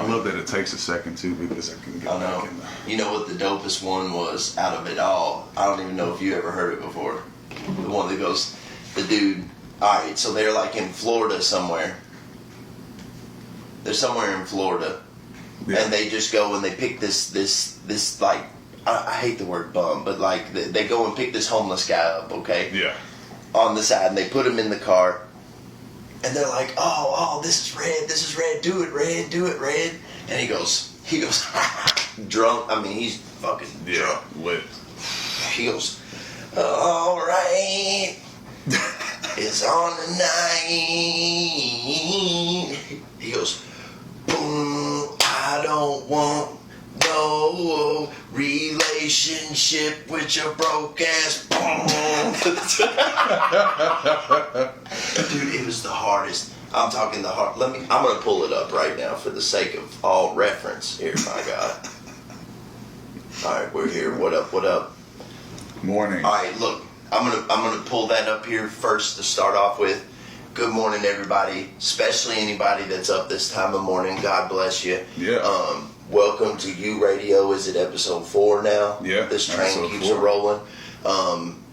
love that it takes a second too because I can get back in there. You know what the dopest one was out of it all? I don't even know if you ever heard it before. The one that goes, the dude. All right, so they're like in Florida somewhere. They're somewhere in Florida, and they just go and they pick this like I hate the word bum, but like they go and pick this homeless guy up, okay? Yeah. On the side, and they put him in the car, and they're like, oh, this is Red, do it, Red, and he goes, drunk. I mean, he's fucking drunk, lit. He goes, all right, it's on tonight. He goes, boom, I don't want no relationship with your broke ass. Dude, it was the hardest. I'm talking the hard. I'm gonna pull it up right now for the sake of all reference here. My God. All right, we're here. What up? Morning. All right, look. I'm gonna pull that up here first to start off with. Good morning, everybody, especially anybody that's up this time of morning. God bless you. Yeah. Welcome to U Radio. Is it episode 4 now? Yeah. This train keeps rolling.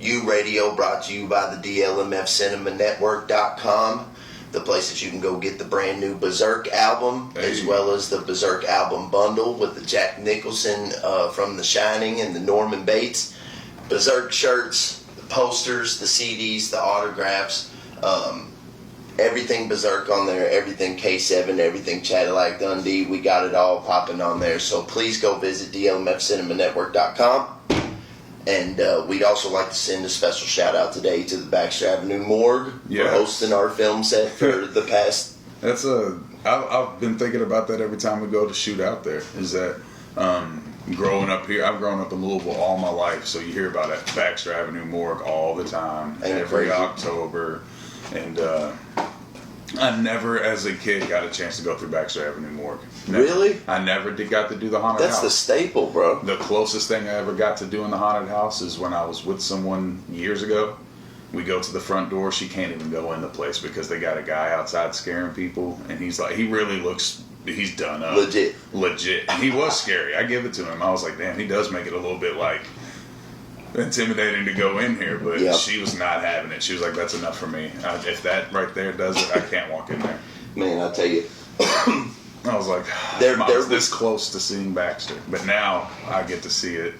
U Radio brought to you by the DLMF CinemaNetwork.com, the place that you can go get the brand new Berserk album, as well as the Berserk album bundle with the Jack Nicholson from The Shining and the Norman Bates Berserk shirts, the posters, the CDs, the autographs. Everything Berserk on there, everything K7, everything Cadillac Dundee, we got it all popping on there. So please go visit DLMFCinemaNetwork.com. And we'd also like to send a special shout out today to the Baxter Avenue Morgue for hosting our film set for the past. I've been thinking about that every time we go to shoot out there. Is that growing up here, I've grown up in Louisville all my life, so you hear about it, Baxter Avenue Morgue all the time, every October. And I never, as a kid, got a chance to go through Baxter Avenue Morgue. Never. Really? I never got to do the haunted house. That's the staple, bro. The closest thing I ever got to doing the haunted house is when I was with someone years ago. We go to the front door. She can't even go in the place because they got a guy outside scaring people. And he's like, he really looks, he's done up. Legit. And he was scary. I give it to him. I was like, damn, he does make it a little bit like intimidating to go in here, but she was not having it. She was like, that's enough for me. If that right there does it, I can't walk in there. Man, I'll tell you. I was like, I was this close to seeing Baxter, but now I get to see it.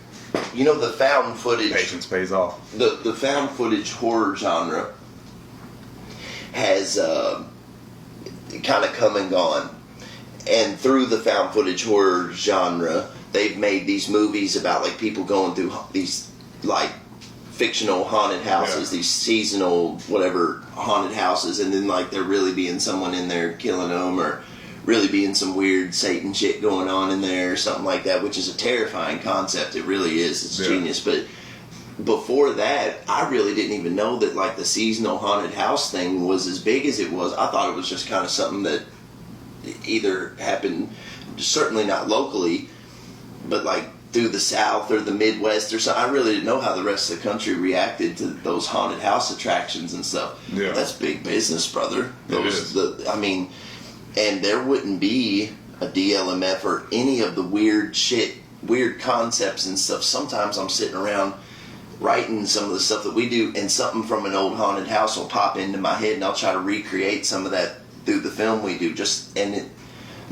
You know, the found footage. Patience pays off. The found footage horror genre has kind of come and gone. And through the found footage horror genre, they've made these movies about like people going through these like fictional haunted houses, these seasonal whatever haunted houses, and then like there really being someone in there killing them, or really being some weird Satan shit going on in there or something like that, which is a terrifying concept. It really is. It's genius. But before that, I really didn't even know that like the seasonal haunted house thing was as big as it was. I thought it was just kind of something that either happened, certainly not locally, but like through the South or the Midwest or something. I really didn't know how the rest of the country reacted to those haunted house attractions and stuff. Yeah. That's big business, brother. And there wouldn't be a DLMF or any of the weird concepts and stuff. Sometimes I'm sitting around writing some of the stuff that we do, and something from an old haunted house will pop into my head, and I'll try to recreate some of that through the film we do.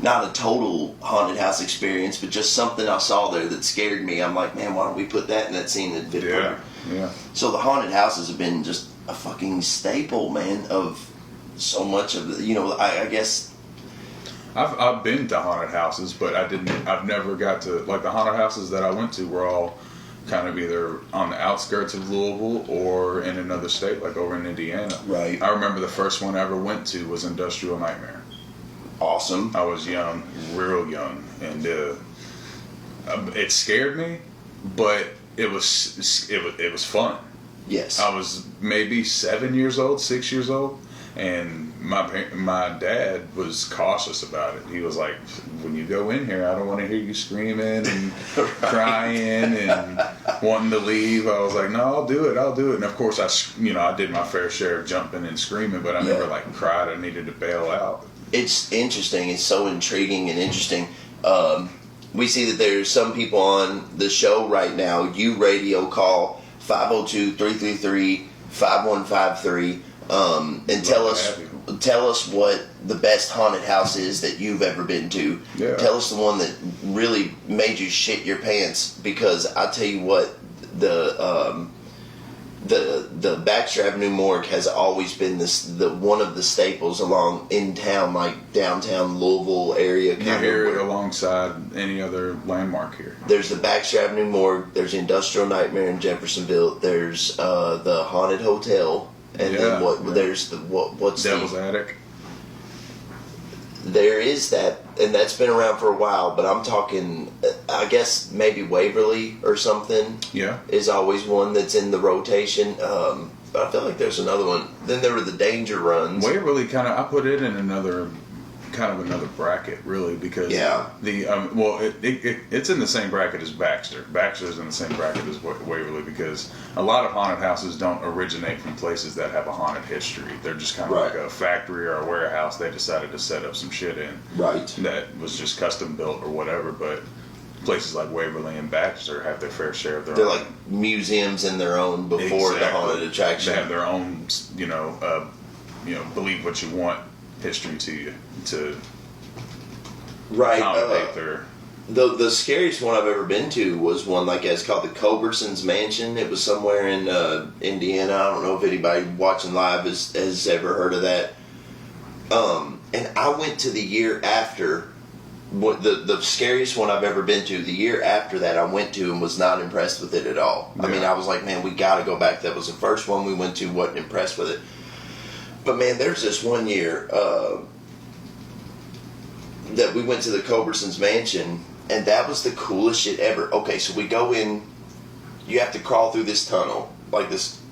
Not a total haunted house experience, but just something I saw there that scared me. I'm like, man, why don't we put that in that scene that fit perfect? Yeah. So the haunted houses have been just a fucking staple, man, of so much of the, I guess. I've been to haunted houses, but I've never got to, like the haunted houses that I went to were all kind of either on the outskirts of Louisville or in another state, like over in Indiana. Right. I remember the first one I ever went to was Industrial Nightmare. Awesome. I was young, real young, and it scared me, but it was fun. Yes. I was maybe 6 years old, and my dad was cautious about it. He was like, when you go in here, I don't want to hear you screaming and crying and wanting to leave. I was like, no, I'll do it. And of course, I did my fair share of jumping and screaming, but I never cried. I needed to bail out. It's interesting. It's so intriguing and interesting. We see that there's some people on the show right now. You radio call 502-333-5153 and tell us what the best haunted house is that you've ever been to. Yeah. Tell us the one that really made you shit your pants, because I tell you what, the Baxter Avenue Morgue has always been the one of the staples along in town, like downtown Louisville area. You hear it alongside any other landmark here. There's the Baxter Avenue Morgue. There's the Industrial Nightmare in Jeffersonville. There's the Haunted Hotel, and then there's what's Devil's Attic. There is that, and that's been around for a while, but I'm talking, I guess maybe Waverly or something. Yeah. Is always one that's in the rotation. But I feel like there's another one. Then there were the Danger Runs. Waverly I put it in another bracket, really, because it's in the same bracket as Baxter. Baxter's in the same bracket as Waverly, because a lot of haunted houses don't originate from places that have a haunted history. They're just kind of like a factory or a warehouse they decided to set up some shit in. Right. That was just custom built or whatever, but places like Waverly and Baxter have their fair share of their They're own. like museums in their own before the haunted attraction. They have their own, believe what you want history to accommodate their. The scariest one I've ever been to was one it's called the Culberson's Mansion. It was somewhere in Indiana. I don't know if anybody watching live has ever heard of that. And I went to the year after. The scariest one I've ever been to, the year after that I went to and was not impressed with it at all. Yeah. I mean, I was like, man, we got to go back. That was the first one we went to, wasn't impressed with it. But man, there's this one year that we went to the Culberson's Mansion, and that was the coolest shit ever. Okay, so we go in, you have to crawl through this tunnel, like this,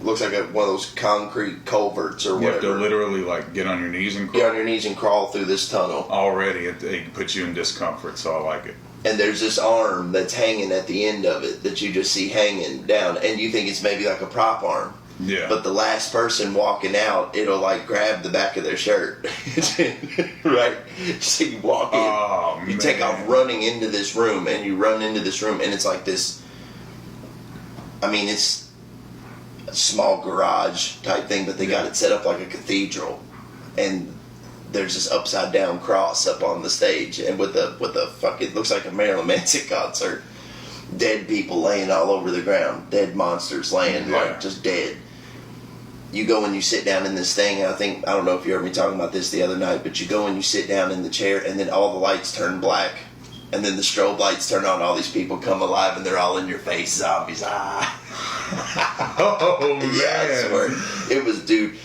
looks like one of those concrete culverts or whatever. You have to literally get on your knees and crawl. Get on your knees and crawl through this tunnel. Already, it puts you in discomfort, so I like it. And there's this arm that's hanging at the end of it that you just see hanging down, and you think it's maybe like a prop arm. Yeah. But the last person walking out, it'll grab the back of their shirt. Right? So you walk in, you take off running into this room, and you run into this room, and it's like this. I mean, it's a small garage type thing, but they got it set up like a cathedral, and there's this upside down cross up on the stage, and with the it looks like a Marilyn Manson concert. Dead people laying all over the ground, dead monsters laying just dead. You go and you sit down in this thing. I don't know if you heard me talking about this the other night, but you go and you sit down in the chair, and then all the lights turn black, and then the strobe lights turn on. All these people come alive, and they're all in your face, zombies. Oh man! Yeah, I swear. It was, dude.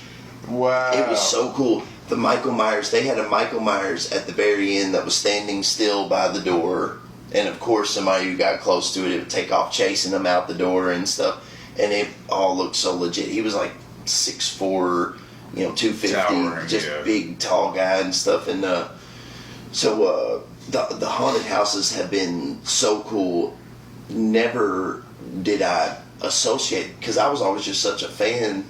Wow! It was so cool. The Michael Myers. They had a Michael Myers at the very end that was standing still by the door, and of course, somebody who got close to it would take off chasing them out the door and stuff. And it all looked so legit. He was 6'4", 250, towering, just big, tall guy and stuff. And so the haunted houses have been so cool. Never did I associate, because I was always just such a fan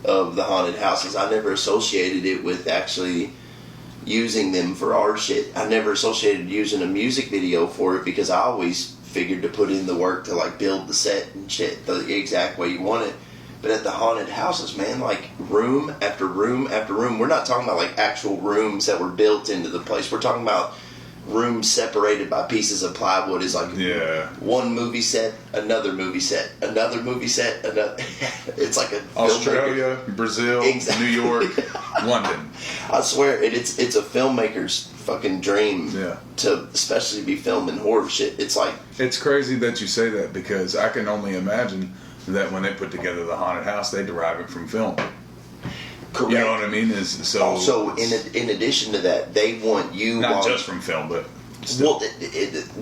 of the haunted houses. I never associated it with actually using them for our shit. I never associated using a music video for it, because I always figured to put in the work to build the set and shit the exact way you want it. But at the haunted houses, man, room after room after room. We're not talking about actual rooms that were built into the place. We're talking about rooms separated by pieces of plywood. Is one movie set, another movie set, another movie set, another. It's like a Australia, Brazil, exactly. New York, London. I swear, it's a filmmaker's fucking dream to especially be filming horror shit. It's crazy that you say that, because I can only imagine that when they put together the haunted house, they derive it from film. Correct. You know what I mean? Also, in addition to that, they want you not just from film, but still. Well,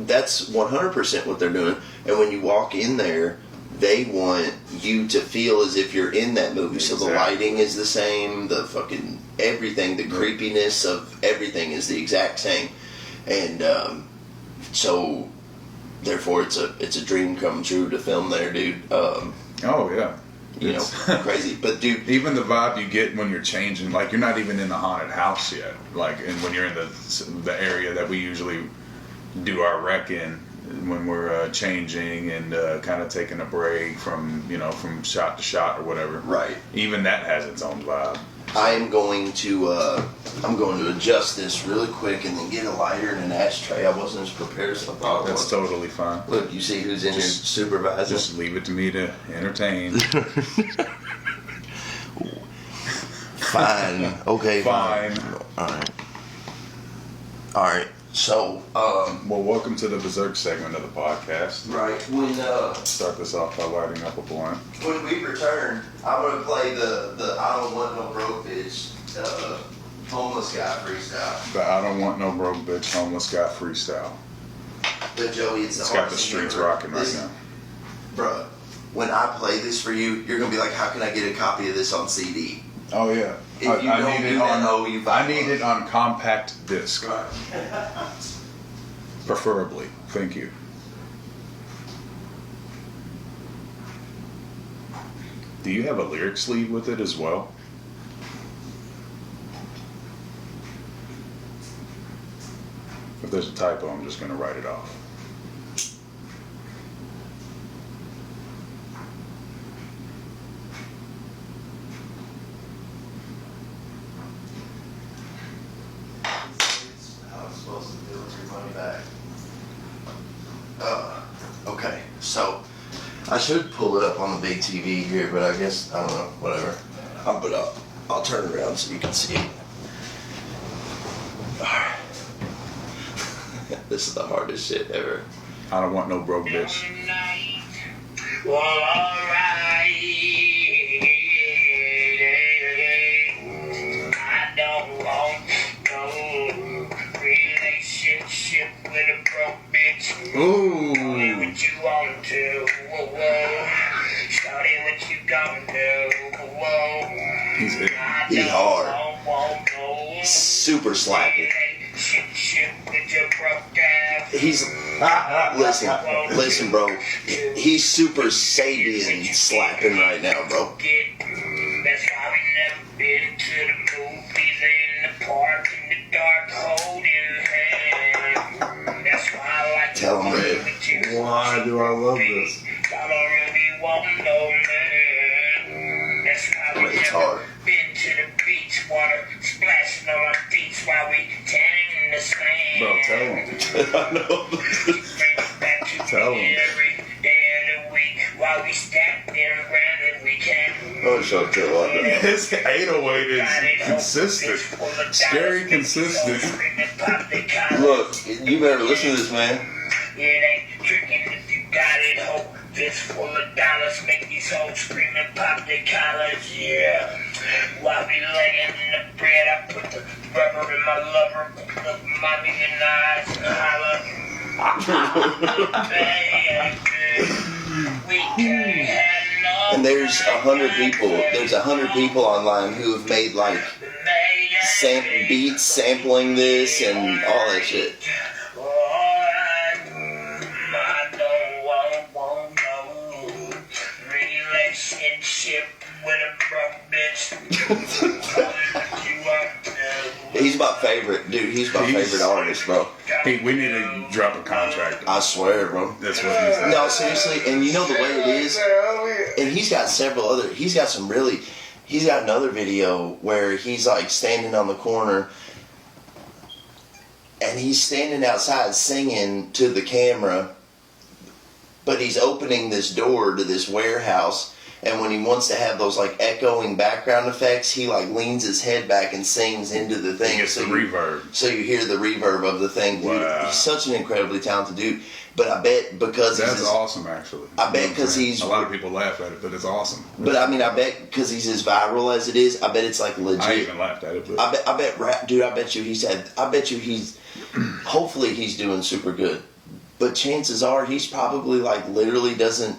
that's 100% what they're doing. And when you walk in there, they want you to feel as if you're in that movie. Exactly. So the lighting is the same, the fucking everything, the creepiness of everything is the exact same, and therefore it's a dream come true to film there, dude. Oh yeah. crazy. But dude, even the vibe you get when you're changing, like you're not even in the haunted house yet. Like, and when you're in the area that we usually do our rec in, when we're changing and kind of taking a break from shot to shot or whatever. Right. Even that has its own vibe. I'm going to adjust this really quick and then get a lighter and an ashtray. I wasn't as prepared as I thought I was. That's totally fine. Look, you see who's in here supervising? Just leave it to me to entertain. Fine. Okay. Fine. All right. So, well, welcome to the Berserk segment of the podcast. right when Start this off by lighting up a blunt. when we return, I'm gonna play the I Don't Want No Broke Bitch homeless guy freestyle. The I Don't Want No Broke Bitch Homeless Guy freestyle. But Joey, it's It's got the streets rocking right now. Bruh, when I play this for you, you're gonna be like, how can I get a copy of this on CD? Oh yeah. If you don't do that, I need it on compact disc, Right. preferably. Thank you. Do you have a lyric sleeve with it as well? If there's a typo, I'm just going to write it off. How I'm supposed to deal with your money back. Okay, so I should pull it up on the big TV here, but I guess, I don't know, whatever. I'll turn around so you can see it. Alright. This is the hardest shit ever. I don't want no broke bitch. Well, alright. I don't want no relationship with a broke bitch. Ooh. Shorty, what you want to? Whoa, whoa. Shorty, what you gonna do? Whoa. He's hard. I don't want no Super slappy. relationship with your broke ass. He's listen, bro. He's super Sabian slapping right now, bro. That's why we never been to the movies in the park in the dark holding hands. That's why I like Tell him, to Red. with you. Why do I love this? I don't really want no man. That's why we It's never hard. been to the beach, water splashing on our feet while we tanning in the sand. Bro, tell him. I know. Tell him. Every day of the week while we stack them granted we can. Oh, shut up, His 808 is consistent. Scary consistent. Look, you better listen to this, man. It ain't tricking if you got it, hope. Fist full of dollars make these hoes scream and pop their collars, yeah. While we laying in the bread, I put the rubber in my lover, look mommy in the eyes and holler. Baby, we can't have no. And there's 100 people. There's 100 people online who have made like beats sampling this and all that shit. I don't want no relationship with a broke bitch. He's my favorite, dude. He's my favorite artist, bro. Hey, we need to drop a contract. I swear, bro. That's what he said. No, seriously, and you know the way it is. And he's got several other. He's got some really. He's got another video where he's like standing on the corner, and he's standing outside singing to the camera. But he's opening this door to this warehouse, and when he wants to have those like echoing background effects, he like leans his head back and sings into the thing. He gets the reverb. So you hear the reverb of the thing, dude. Wow. He's such an incredibly talented dude. But I bet because That's awesome, actually. I bet because he's. A lot of people laugh at it, but it's awesome. But I mean, I bet because he's as viral as it is, I bet it's like legit. I even laughed at it, but I bet rap, dude. I bet you he's. Hopefully, he's doing super good. But chances are, he's probably like literally doesn't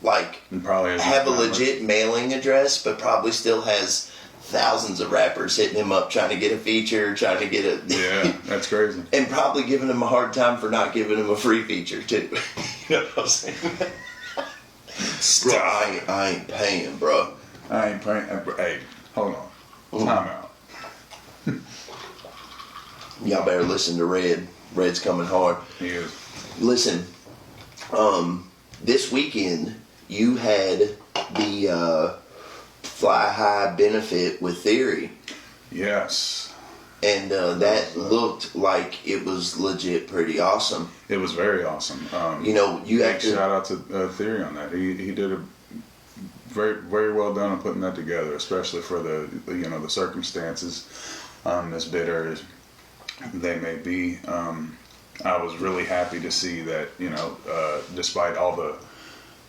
like he probably hasn't have a done much. legit mailing address, but probably still has thousands of rappers hitting him up trying to get a feature, trying to get a. Yeah, that's crazy. And probably giving him a hard time for not giving him a free feature too. You know what I'm saying? Stop. I ain't paying, bro. I ain't paying. Hey, hold on. Time out. Y'all better listen to Red. Red's coming hard. He is. Listen, this weekend you had the Fly High benefit with Theory. Yes. And that looked like it was legit pretty awesome. It was very awesome. You have to shout out to Theory on that. He did a very, very well done on putting that together, especially for the circumstances as bitter as they may be. I was really happy to see that, despite all the,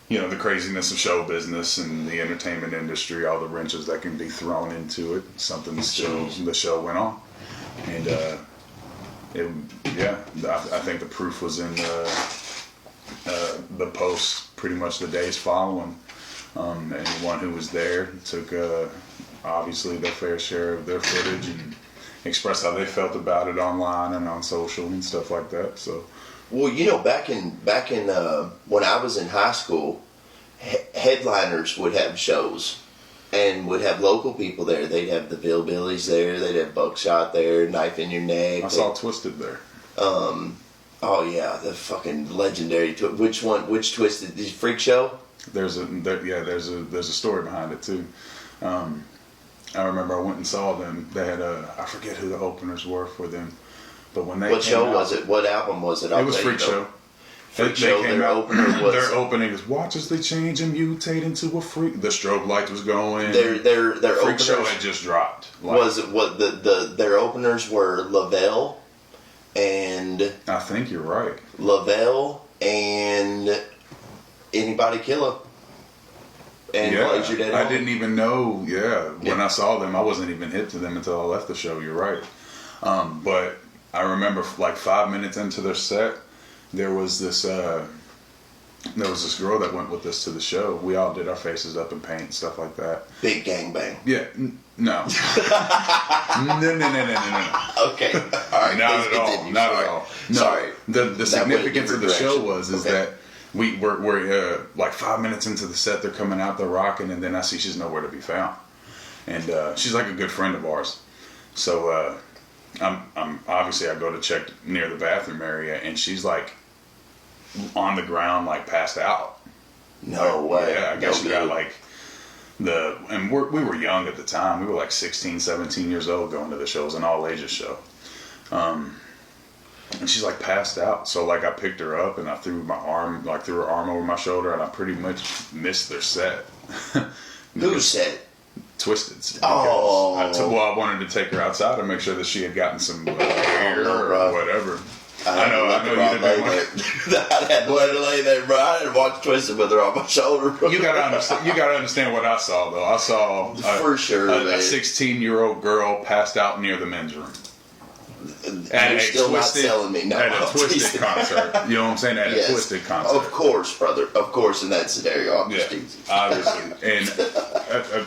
the craziness of show business and the entertainment industry, all the wrenches that can be thrown into it, the show went on. And, I think the proof was in the post pretty much the days following. Anyone who was there took, obviously, their fair share of their footage and express how they felt about it online and on social and stuff like that. So, well, back in when I was in high school, headliners would have shows and would have local people there. They'd have the Hillbillies there. They'd have Buckshot there, Knife in Your Neck. I saw Twisted there. Oh yeah, the fucking legendary. Which one? Which Twisted? The Freak Show? There's a story behind it too. I remember I went and saw them. They had I forget who the openers were for them, but when they what show was it? What album was it? It was Freak Show. Freak Show. Their opener was their opening is watch as they change and mutate into a freak. The strobe light was going. Their Freak openers Show had just dropped. Was it what their openers were? Lavelle and I think you're right. Lavelle and Anybody Killer. And Blaze Your Dead I Home. didn't even know. When I saw them, I wasn't even hip to them until I left the show. You're right. But I remember like 5 minutes into their set, there was this girl that went with us to the show. We all did our faces up in paint and stuff like that. Big gangbang. Yeah, no. No. Okay, all right. Not at all. Not at all. No. Sorry. The significance of the show was that we're like 5 minutes into the set. They're coming out, they're rocking, and then I see she's nowhere to be found. And she's like a good friend of ours. So I'm obviously I go to check near the bathroom area, and she's like on the ground, like passed out. No way. Yeah, I guess she got like and we were young at the time. We were like 16, 17 years old going to the shows, an all ages show. And she's like passed out. So like I picked her up and I threw her arm over my shoulder, and I pretty much missed their set. Who said? Twisted. Oh. I wanted to take her outside and make sure that she had gotten some air or whatever. I know you didn't I had to let her lay there, bro. I had to watch Twisted with her on my shoulder, bro. You gotta understand what I saw, though. I saw for sure a 16-year-old girl passed out near the men's room. You're still not selling me. No, at a Twisted concert. You know what I'm saying? At a Twisted concert. Of course, brother. Of course, in that scenario. Obviously. And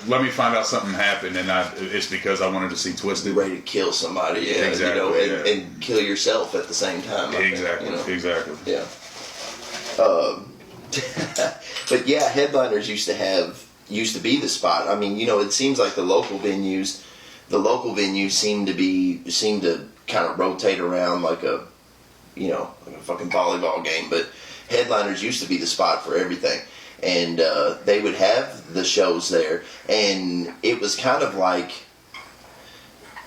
let me find out something happened, and it's because I wanted to see Twisted. You're ready to kill somebody, exactly, and kill yourself at the same time. Exactly. Yeah. But yeah, headliners used to be the spot. I mean, it seems like the local venues seem to kind of rotate around like a fucking volleyball game. But headliners used to be the spot for everything. And they would have the shows there. And it was kind of like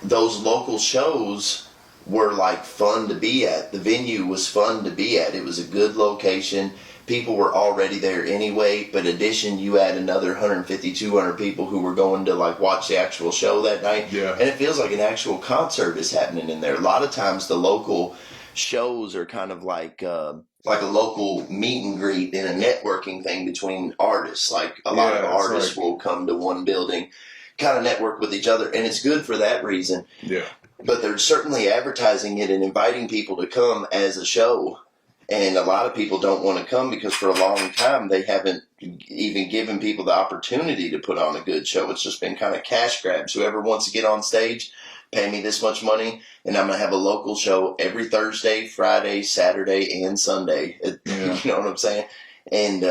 those local shows were like fun to be at. The venue was fun to be at. It was a good location. People were already there anyway, but in addition, you add another 150, 200 people who were going to like watch the actual show that night. Yeah. And it feels like an actual concert is happening in there. A lot of times the local shows are kind of like a local meet and greet and a networking thing between artists. Like a lot of artists will come to one building, kind of network with each other, and it's good for that reason. Yeah. But they're certainly advertising it and inviting people to come as a show. And a lot of people don't want to come because for a long time they haven't even given people the opportunity to put on a good show. It's just been kind of cash grabs. Whoever wants to get on stage, pay me this much money, and I'm going to have a local show every Thursday, Friday, Saturday, and Sunday. You know what I'm saying? And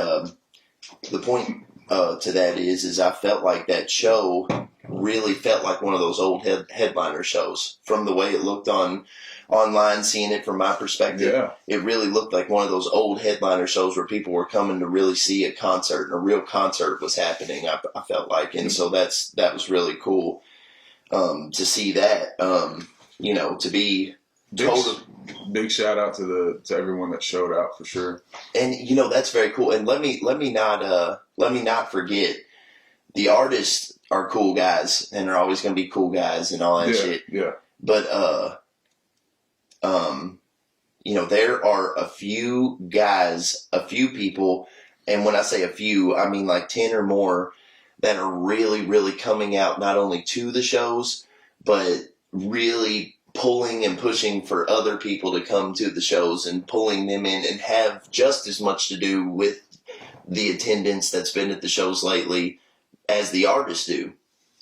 the point to that is I felt like that show really felt like one of those old headliner shows from the way it looked online, seeing it from my perspective. Yeah. It really looked like one of those old headliner shows where people were coming to really see a concert, and a real concert was happening, I felt like. And so that was really cool to see that, to be Big shout out to everyone that showed out for sure. And that's very cool. And let me not forget, the artists are cool guys and are always going to be cool guys and all that shit. Yeah. But there are a few guys, a few people, and when I say a few, I mean like 10 or more, that are really, really coming out not only to the shows, but really pulling and pushing for other people to come to the shows and pulling them in and have just as much to do with the attendance that's been at the shows lately as the artists do.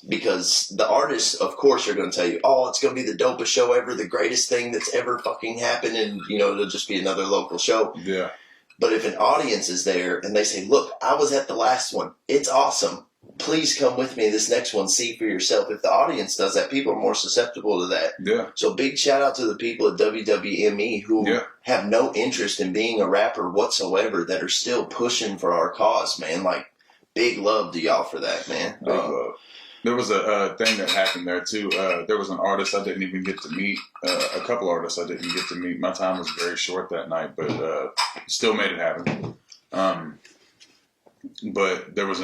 Because the artists, of course, are going to tell you, oh, it's going to be the dopest show ever, the greatest thing that's ever fucking happened, and, it'll just be another local show. Yeah. But if an audience is there and they say, look, I was at the last one, it's awesome, please come with me this next one, see for yourself. If the audience does that, people are more susceptible to that. Yeah. So big shout out to the people at WWME who have no interest in being a rapper whatsoever, that are still pushing for our cause, man. Like, big love to y'all for that, man. Big love. There was a thing that happened there too. There was an artist I didn't even get to meet. A couple artists I didn't get to meet. My time was very short that night, but still made it happen. But there was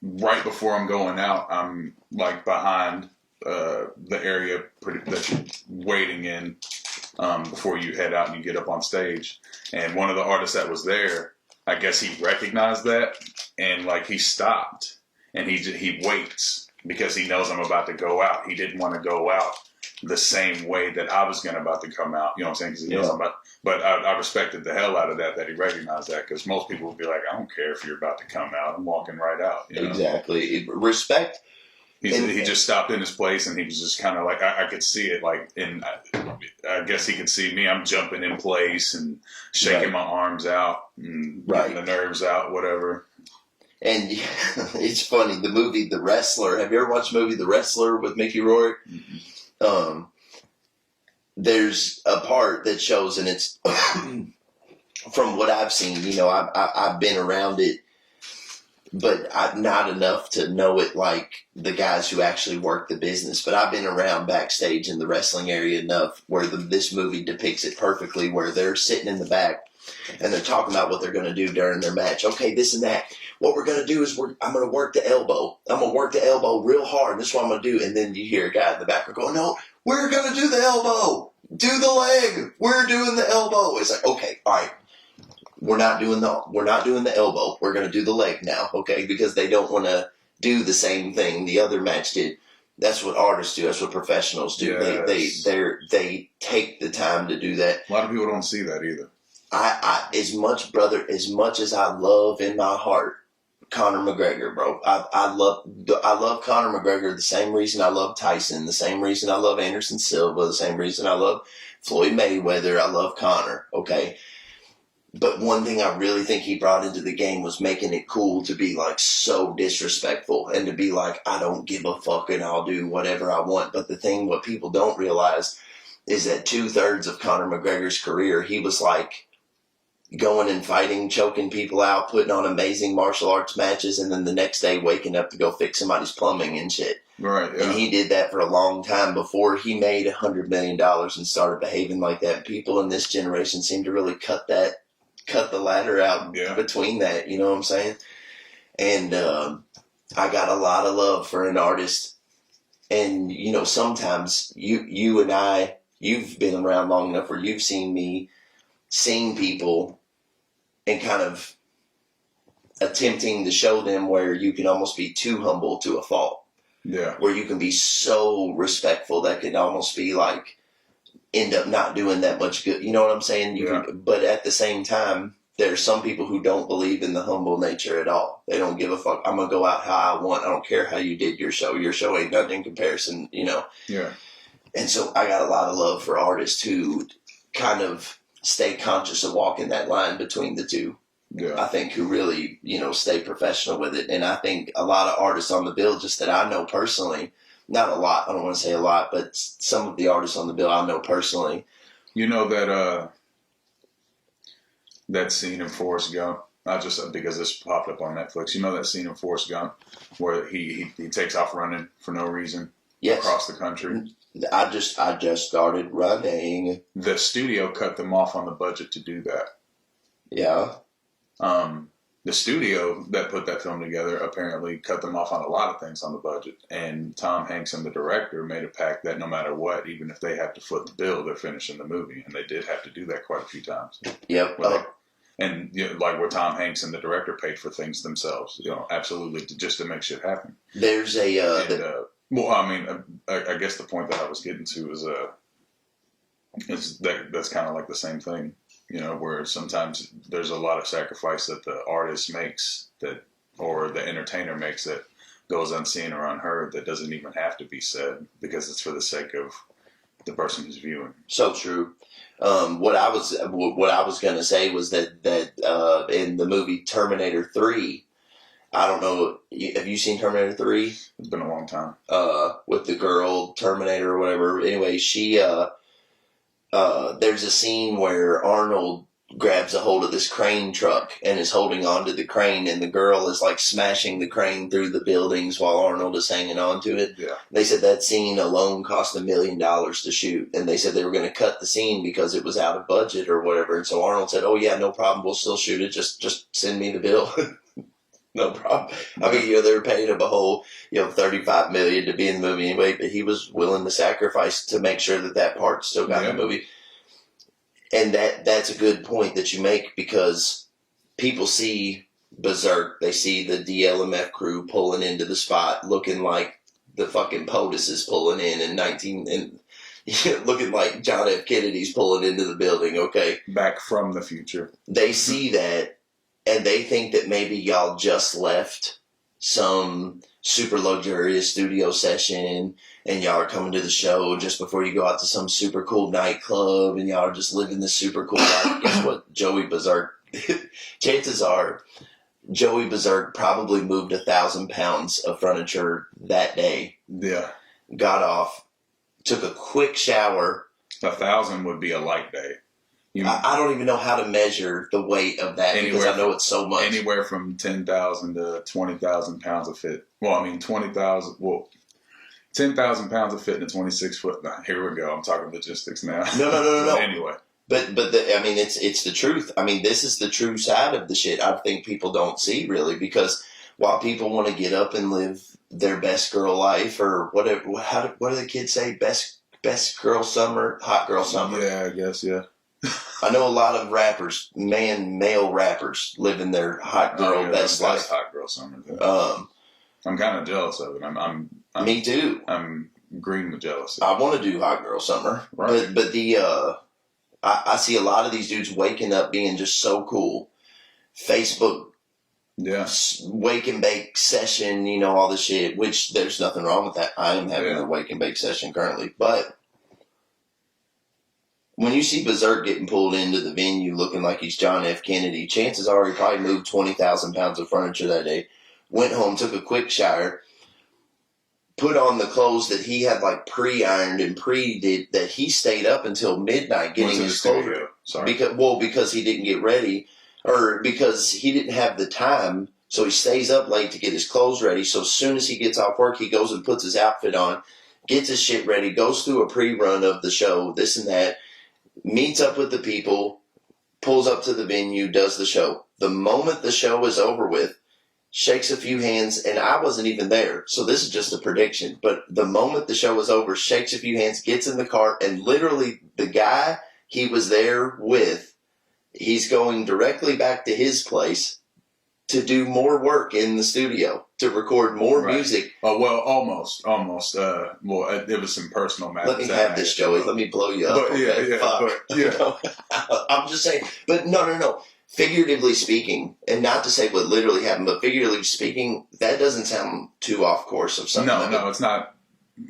right before I'm going out, I'm like behind the area that you're waiting in before you head out and you get up on stage. And one of the artists that was there, I guess he recognized that, and like he stopped. And he waits because he knows I'm about to go out. He didn't want to go out the same way that I was about to come out. You know what I'm saying? Because he knows I'm about. But I respected the hell out of that he recognized that, because most people would be like, I don't care if you're about to come out. I'm walking right out. You know? Exactly. Respect. He just stopped in his place, and he was just kind of like, I could see it, like, and I guess he could see me. I'm jumping in place and shaking my arms out and getting the nerves out, whatever. And it's funny, the movie The Wrestler. Have you ever watched the movie The Wrestler with Mickey Rourke? Mm-hmm. There's a part that shows, and it's from what I've seen. I've been around it, but not enough to know it like the guys who actually work the business. But I've been around backstage in the wrestling area enough where this movie depicts it perfectly, where they're sitting in the back and they're talking about what they're going to do during their match. Okay, this and that. What we're going to do is I'm going to work the elbow. I'm going to work the elbow real hard. This is what I'm going to do. And then you hear a guy in the back going, no, we're going to do the elbow. Do the leg. We're doing the elbow. It's like, okay, all right. We're not doing the elbow. We're going to do the leg now, okay? Because they don't want to do the same thing the other match did. That's what artists do. That's what professionals do. Yes. They take the time to do that. A lot of people don't see that either. As much as I love in my heart Conor McGregor, bro. I love Conor McGregor the same reason I love Tyson, the same reason I love Anderson Silva, the same reason I love Floyd Mayweather. I love Conor, okay? But one thing I really think he brought into the game was making it cool to be like so disrespectful and to be like, I don't give a fuck and I'll do whatever I want. But the thing, what people don't realize is that 2/3 of Conor McGregor's career, he was like going and fighting, choking people out, putting on amazing martial arts matches, and then the next day waking up to go fix somebody's plumbing and shit. Right, yeah. And he did that for a long time before he made $100 million and started behaving like that. People in this generation seem to really cut the ladder out between that, you know what I'm saying? And I got a lot of love for an artist. And, you know, sometimes you and I, you've been around long enough where you've seen me sing people and kind of attempting to show them where you can almost be too humble to a fault. Yeah. Where you can be so respectful that can almost be like, end up not doing that much good. You know what I'm saying? But at the same time, there's some people who don't believe in the humble nature at all. They don't give a fuck. I'm going to go out how I want. I don't care how you did your show. Your show ain't nothing in comparison, you know? Yeah. And so I got a lot of love for artists who kind of stay conscious of walking that line between the two. I think, who really, stay professional with it. And I think a lot of artists on the bill, just that I know personally, not a lot, I don't want to say a lot, but some of the artists on the bill I know personally. You know that scene in Forrest Gump, not just because this popped up on Netflix. You know that scene in Forrest Gump where he takes off running for no reason across the country? I just started running. The studio cut them off on the budget to do that. Yeah. The studio that put that film together apparently cut them off on a lot of things on the budget. And Tom Hanks and the director made a pact that no matter what, even if they have to foot the bill, they're finishing the movie. And they did have to do that quite a few times. Yep. And like where Tom Hanks and the director paid for things themselves, absolutely, just to make shit happen. There's a... I guess the point that I was getting to is that's kind of like the same thing. Where sometimes there's a lot of sacrifice that the artist makes or the entertainer makes that goes unseen or unheard that doesn't even have to be said because it's for the sake of the person who's viewing. So true. What I was going to say was that in the movie Terminator 3, I don't know, have you seen Terminator 3? It's been a long time. With the girl Terminator or whatever. Anyway, she there's a scene where Arnold grabs a hold of this crane truck and is holding onto the crane, and the girl is like smashing the crane through the buildings while Arnold is hanging onto it. Yeah. They said that scene alone cost $1 million to shoot, and they said they were going to cut the scene because it was out of budget or whatever. And so Arnold said, "Oh yeah, no problem, we'll still shoot it. Just send me the bill." No problem. I mean, they were paying him a whole, $35 million to be in the movie anyway, but he was willing to sacrifice to make sure that part still got in the movie. And that's a good point that you make, because people see Berserk, they see the DLMF crew pulling into the spot looking like the fucking POTUS is pulling in looking like John F. Kennedy's pulling into the building, okay? Back from the future. They see that, and they think that maybe y'all just left some super luxurious studio session and y'all are coming to the show just before you go out to some super cool nightclub and y'all are just living this super cool life. Guess what? Joey Berserk, chances are Joey Berserk probably moved 1,000 pounds of furniture that day. Yeah. Got off, took a quick shower. 1,000 would be a light day. I don't even know how to measure the weight of that because I know it's so much. Anywhere from 10,000 to 20,000 pounds of fit. Well, I mean, 10,000 pounds of fit in a 26 foot. Nah, here we go. I'm talking logistics now. No. Anyway. But it's the truth. I mean, this is the true side of the shit I think people don't see really, because while people want to get up and live their best girl life or whatever, what do the kids say? Best girl summer, hot girl summer. Yeah, I guess, yeah. I know a lot of rappers, male rappers, living their hot girl best life. Hot girl summer. Yeah. I'm kind of jealous of it. I'm me too. I'm green with jealousy. I want to do hot girl summer, right? But I see a lot of these dudes waking up being just so cool. Facebook, wake and bake session, all the shit. Which there's nothing wrong with that. I am having a wake and bake session currently, but. When you see Berserk getting pulled into the venue looking like he's John F. Kennedy, chances are he probably moved 20,000 pounds of furniture that day, went home, took a quick shower, put on the clothes that he had like pre-ironed and pre-did, that he stayed up until midnight getting his clothes ready. Sorry. Because he didn't get ready, or because he didn't have the time, so he stays up late to get his clothes ready. So as soon as he gets off work, he goes and puts his outfit on, gets his shit ready, goes through a pre-run of the show, this and that, meets up with the people, pulls up to the venue, does the show. The moment the show is over with, shakes a few hands, and I wasn't even there, so this is just a prediction, but the moment the show is over, shakes a few hands, gets in the car, and literally the guy he was there with, he's going directly back to his place to do more work in the studio, to record more music. Oh, well, almost. It was some personal matters. Let me have this, Joey. Let me blow you up. I'm just saying. But no. Figuratively speaking, and not to say what literally happened, but figuratively speaking, that doesn't sound too off course of something. No, it's not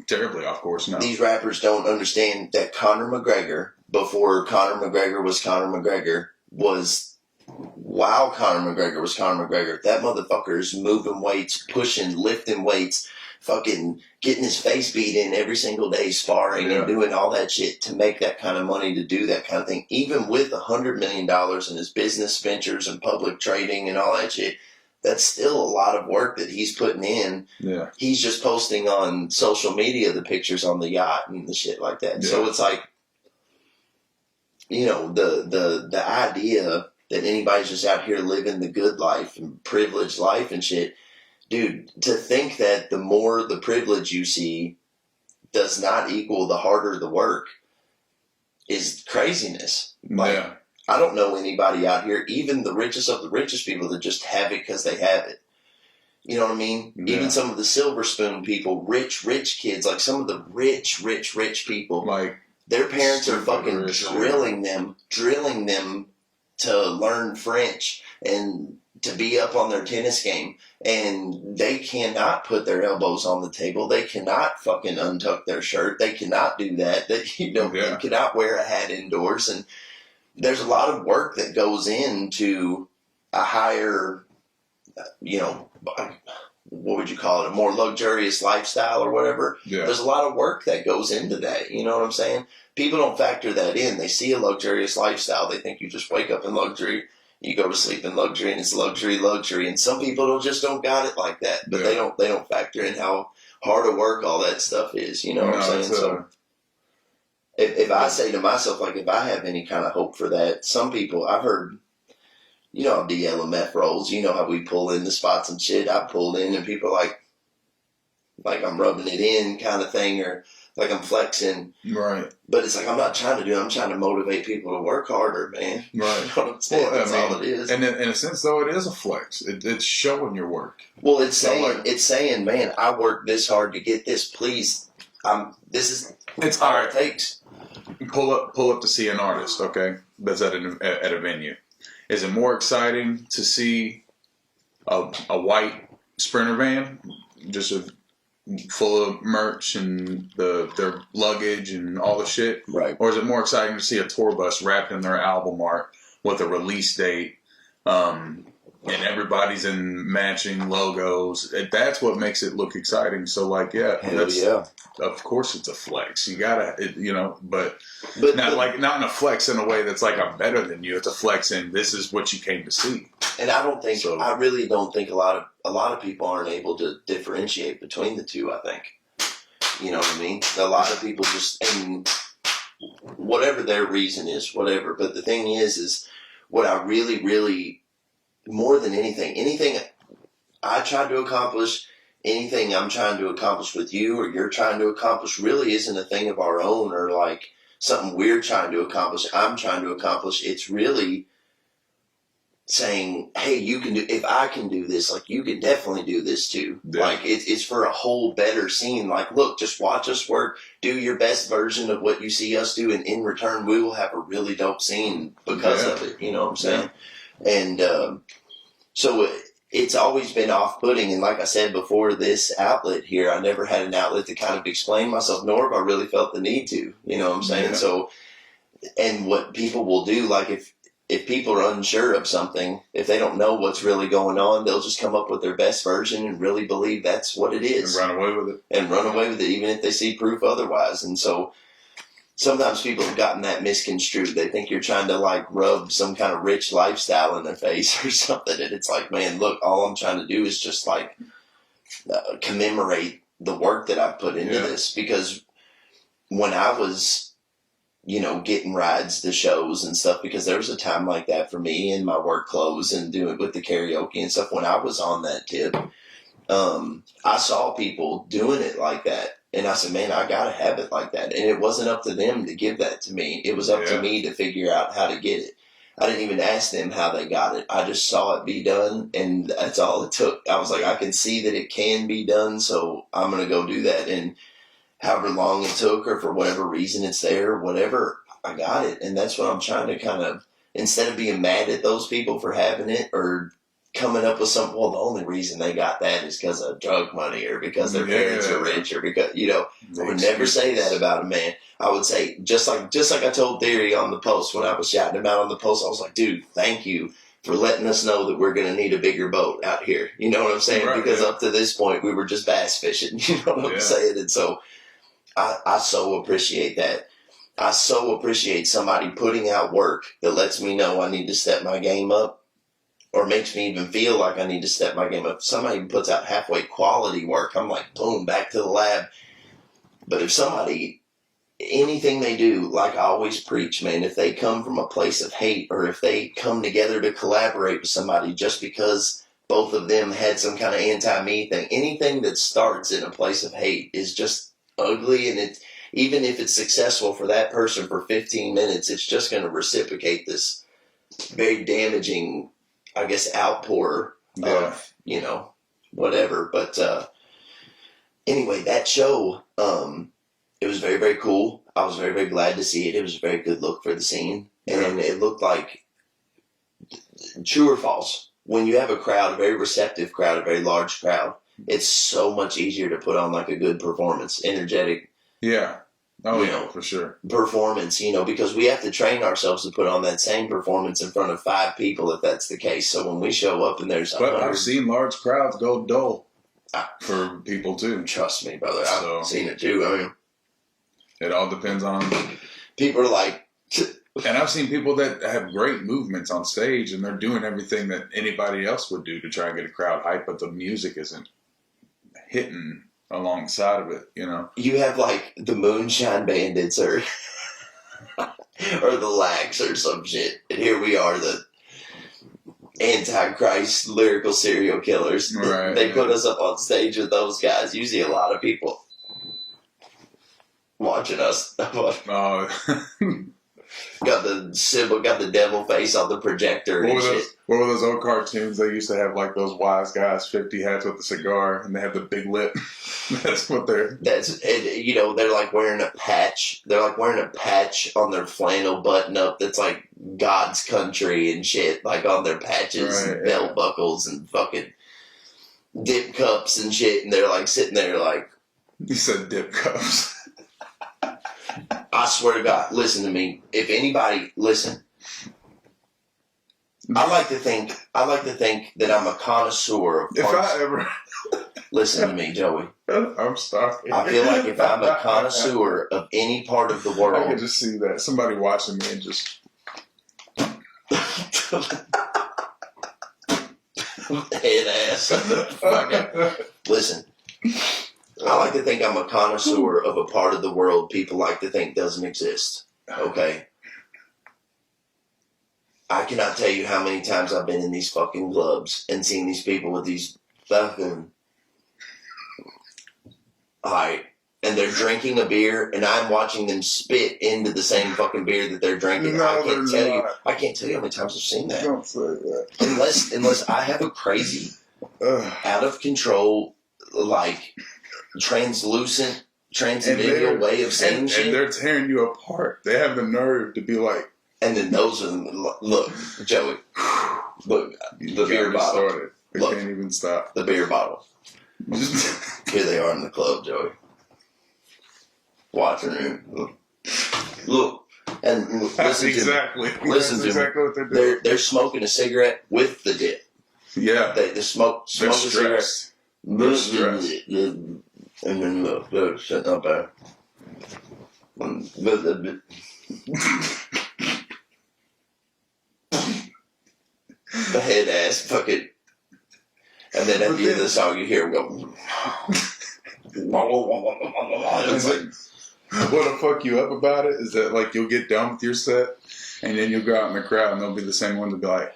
terribly off course, no. These rappers don't understand that Conor McGregor, before Conor McGregor was Conor McGregor, was while Conor McGregor was Conor McGregor, that motherfucker is moving weights, pushing, lifting weights, fucking getting his face beat in every single day, sparring and doing all that shit to make that kind of money, to do that kind of thing. Even with $100 million in his business ventures and public trading and all that shit, that's still a lot of work that he's putting in. Yeah. He's just posting on social media the pictures on the yacht and the shit like that. Yeah. So it's like, you know, the idea that anybody's just out here living the good life and privileged life and shit, dude, to think that the more the privilege you see does not equal the harder the work is craziness. Like, I don't know anybody out here, even the richest of the richest people, that just have it because they have it. You know what I mean? Yeah. Even some of the silver spoon people, rich kids, like some of the rich people, like their parents are fucking drilling them to learn French and to be up on their tennis game, and they cannot put their elbows on the table. They cannot fucking untuck their shirt. They cannot do that. They cannot wear a hat indoors. And there's a lot of work that goes into a higher, you know, what would you call it? A more luxurious lifestyle or whatever. Yeah. There's a lot of work that goes into that. You know what I'm saying? People don't factor that in. They see a luxurious lifestyle. They think you just wake up in luxury, you go to sleep in luxury, and it's luxury. And some people just don't got it like that. But they don't factor in how hard to work all that stuff is. You know what I'm saying? So if I say to myself, like, if I have any kind of hope for that, some people, I've heard, you know how DLMF rolls, you know how we pull in the spots and shit. I pulled in and people are like I'm rubbing it in kind of thing, or like I'm flexing. Right. But it's like, I'm not trying to do it. I'm trying to motivate people to work harder, man. Right. You know what I'm saying? Well, that's all it is. And in a sense, though, it is a flex. It's showing your work. Well, it's saying, man, I worked this hard to get this. Please, it's all it takes. Pull up to see an artist, okay? That's at a venue. Is it more exciting to see a white Sprinter van, just full of merch and their luggage and all the shit? Right. Or is it more exciting to see a tour bus wrapped in their album art with a release date, and everybody's in matching logos? That's what makes it look exciting. So, like, of course it's a flex. You gotta, but not in a flex in a way that's like, I'm better than you. It's a flex in, this is what you came to see. And I really don't think a lot of people aren't able to differentiate between the two. I think, you know what I mean? A lot of people just, and whatever their reason is, whatever. But the thing is what I really, really, more than anything I tried to accomplish, anything I'm trying to accomplish with you or you're trying to accomplish, really isn't a thing of our own or like something we're trying to accomplish, I'm trying to accomplish. It's really saying, hey, you can do, if I can do this, like, you can definitely do this too. Yeah. Like, it's for a whole better scene. Like, look, just watch us work, do your best version of what you see us do, and in return, we will have a really dope scene because of it. You know what I'm saying? Yeah. And so it's always been off-putting. And like I said before, this outlet here, I never had an outlet to kind of explain myself, nor have I really felt the need to. You know what I'm saying? Yeah. So, and what people will do, like, if people are unsure of something, if they don't know what's really going on, they'll just come up with their best version and really believe that's what it is. And run away with it, even if they see proof otherwise. And so sometimes people have gotten that misconstrued. They think you're trying to, like, rub some kind of rich lifestyle in their face or something. And it's like, man, look, all I'm trying to do is just, like, commemorate the work that I've put into this. Because when I was, getting rides to shows and stuff, because there was a time like that for me in my work clothes and doing with the karaoke and stuff. When I was on that tip, I saw people doing it like that. And I said, man, I got to have it like that. And it wasn't up to them to give that to me. It was up to me to figure out how to get it. I didn't even ask them how they got it. I just saw it be done, and that's all it took. I was like, I can see that it can be done, so I'm going to go do that. And however long it took, or for whatever reason it's there, whatever, I got it. And that's what I'm trying to kind of, instead of being mad at those people for having it or coming up with something, well, the only reason they got that is because of drug money or because their parents are rich or because, I would never say that about a man. I would say, just like I told Theory on the post when I was shouting him out on the post, I was like, dude, thank you for letting us know that we're going to need a bigger boat out here. You know what I'm saying? Right, because yeah. up to this point, we were just bass fishing. You know what I'm saying? And so I so appreciate that. I so appreciate somebody putting out work that lets me know I need to step my game up, or makes me even feel like I need to step my game up. Somebody puts out halfway quality work, I'm like, boom, back to the lab. But if somebody, anything they do, like I always preach, man, if they come from a place of hate, or if they come together to collaborate with somebody just because both of them had some kind of anti-me thing, anything that starts in a place of hate is just ugly. And it, even if it's successful for that person for 15 minutes, it's just going to reciprocate this very damaging, I guess, outpour of, you know, whatever. But anyway, that show, it was very, very cool. I was very, very glad to see it. It was a very good look for the scene. And it looked like, true or false, when you have a crowd, a very receptive crowd, a very large crowd, it's so much easier to put on like a good performance, energetic. Yeah. Oh, you yeah, know, for sure. Performance, you know, because we have to train ourselves to put on that same performance in front of 5 people if that's the case. So when we show up and there's But I've seen large crowds go dull for people too. Trust me, brother. I've seen it too. I mean, it all depends on. People are like. And I've seen people that have great movements on stage and they're doing everything that anybody else would do to try and get a crowd hype, but the music isn't hitting alongside of it, you know. You have like the Moonshine Bandits or the Lax or some shit, and here we are, the Antichrist lyrical serial killers. Right, they put us up on stage with those guys. Usually a lot of people watching us. Got the symbol, got the devil face on the projector and shit. What were those old cartoons? They used to have like those wise guys, 50 hats with a cigar, and they have the big lip. That's what they're. You know, they're like wearing a patch. They're like wearing a patch on their flannel button up that's like God's country and shit, like on their patches and belt buckles and fucking dip cups and shit. And they're like sitting there like. You said dip cups. I swear to God, listen to me. If anybody, listen. I like to think that I'm a connoisseur of parts. If I ever... Listen to me, Joey. I'm sorry. I feel like if I'm a connoisseur of any part of the world... I can just see that. Somebody watching me and just... Head ass. Listen. I like to think I'm a connoisseur of a part of the world people like to think doesn't exist. Okay? I cannot tell you how many times I've been in these fucking clubs and seen these people with these fucking... Alright. And they're drinking a beer and I'm watching them spit into the same fucking beer that they're drinking. No, I can't tell you how many times I've seen that. Don't say that. Unless I have a crazy, out of control, like... translucent, transcendental way of saying shit. And they're tearing you apart. They have the nerve to be like... And then those are... Look, Joey. Look, the beer bottle. Started. They can't even stop. The beer bottle. Here they are in the club, Joey. Watching you. Look. And listen exactly. to me. Listen to exactly me. What they're doing. They're smoking a cigarette with the dip. Yeah. They smoke a cigarette. They're stressed. And then look, they're sitting up there. The head ass fucking. And then at the end of the song, you hear him go. What'll fuck you up about it is that, like, you'll get done with your set, and then you'll go out in the crowd, and they'll be the same one to be like,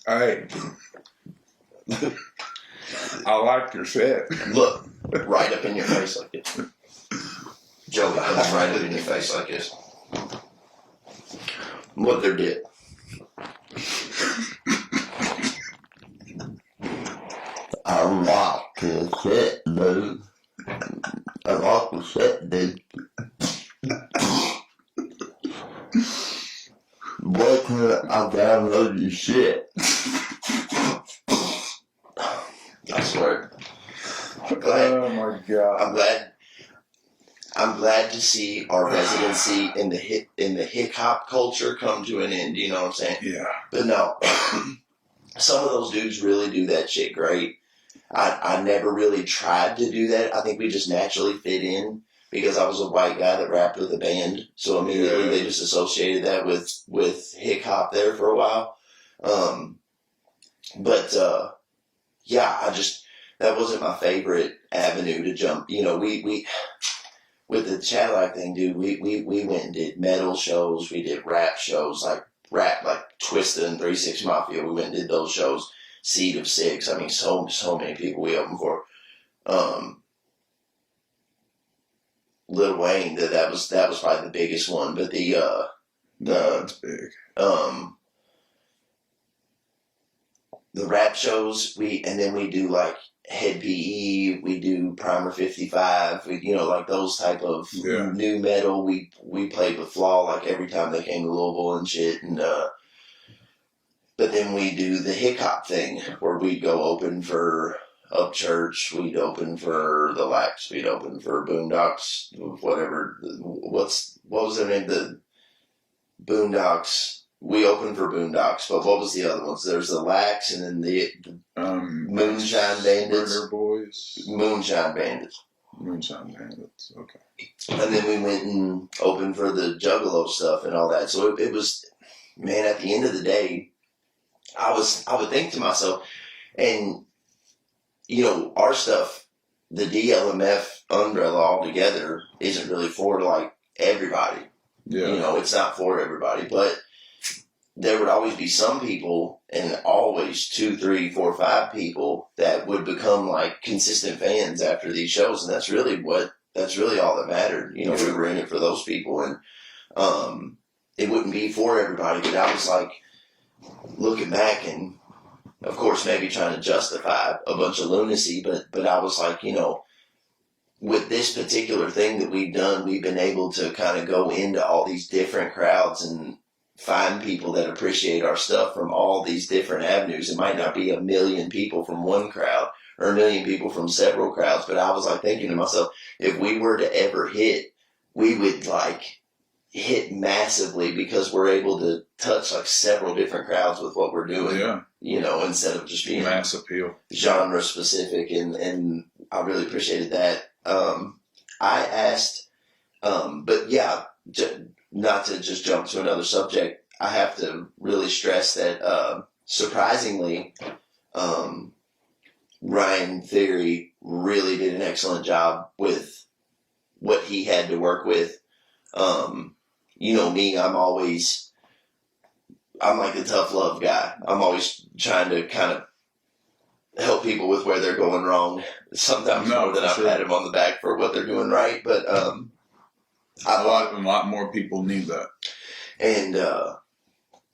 "Hey, I like your set." Look, right up in your face like this. Joey comes right up in your face like this. What they did. I like the set, dude. I like the set, dude. Why can't I download your shit? I swear. I'm glad. Oh my god. I'm glad. I'm glad to see our residency in the hip hop culture come to an end. You know what I'm saying? Yeah. But no, some of those dudes really do that shit great. I never really tried to do that. I think we just naturally fit in because I was a white guy that rapped with a band. So immediately they just associated that with hip hop there for a while. That wasn't my favorite avenue to jump. You know, we with the Cadillac thing, dude, we went and did metal shows. We did rap shows, like Twista and 3-6 Mafia. We went and did those shows. Seed of Six. I mean, so many people we opened for. Lil Wayne, that was probably the biggest one. But That's big. The rap shows, we do like Head PE, we do Primer 55, like those type of new metal. We played with Flaw like every time they came to Louisville and shit, and but then we do the hip hop thing where we'd go open for Upchurch, we'd open for the Lax, we'd open for Boondocks, whatever. What was their name? The Boondocks. We opened for Boondocks, but what was the other ones? There's the Lax and then the Moonshine Bandits. Murder Boys. Moonshine Bandits. Moonshine Bandits. Okay. And then we went and opened for the Juggalo stuff and all that. So it was, man, at the end of the day, I would think to myself, and our stuff, the DLMF umbrella altogether isn't really for like everybody. Yeah. It's not for everybody, but there would always be some people, and always 2, 3, 4, 5 people that would become like consistent fans after these shows, and that's really all that mattered. We were in it for those people, and it wouldn't be for everybody. But I was like looking back, and of course maybe trying to justify a bunch of lunacy, but I was like, with this particular thing that we've done, we've been able to kind of go into all these different crowds and find people that appreciate our stuff from all these different avenues. It might not be 1 million people from one crowd or 1 million people from several crowds, but I was like thinking to myself, if we were to ever hit, we would like hit massively because we're able to touch like several different crowds with what we're doing. Yeah. Instead of just being mass appeal, genre specific, and I really appreciated that. I asked, but yeah, not to just jump to another subject, I have to really stress that, surprisingly, Ryan Theory really did an excellent job with what he had to work with. Me, I'm like the tough love guy. I'm always trying to kind of help people with where they're going wrong. Sometimes more than I've had them on the back for what they're doing right, but a lot more people need that.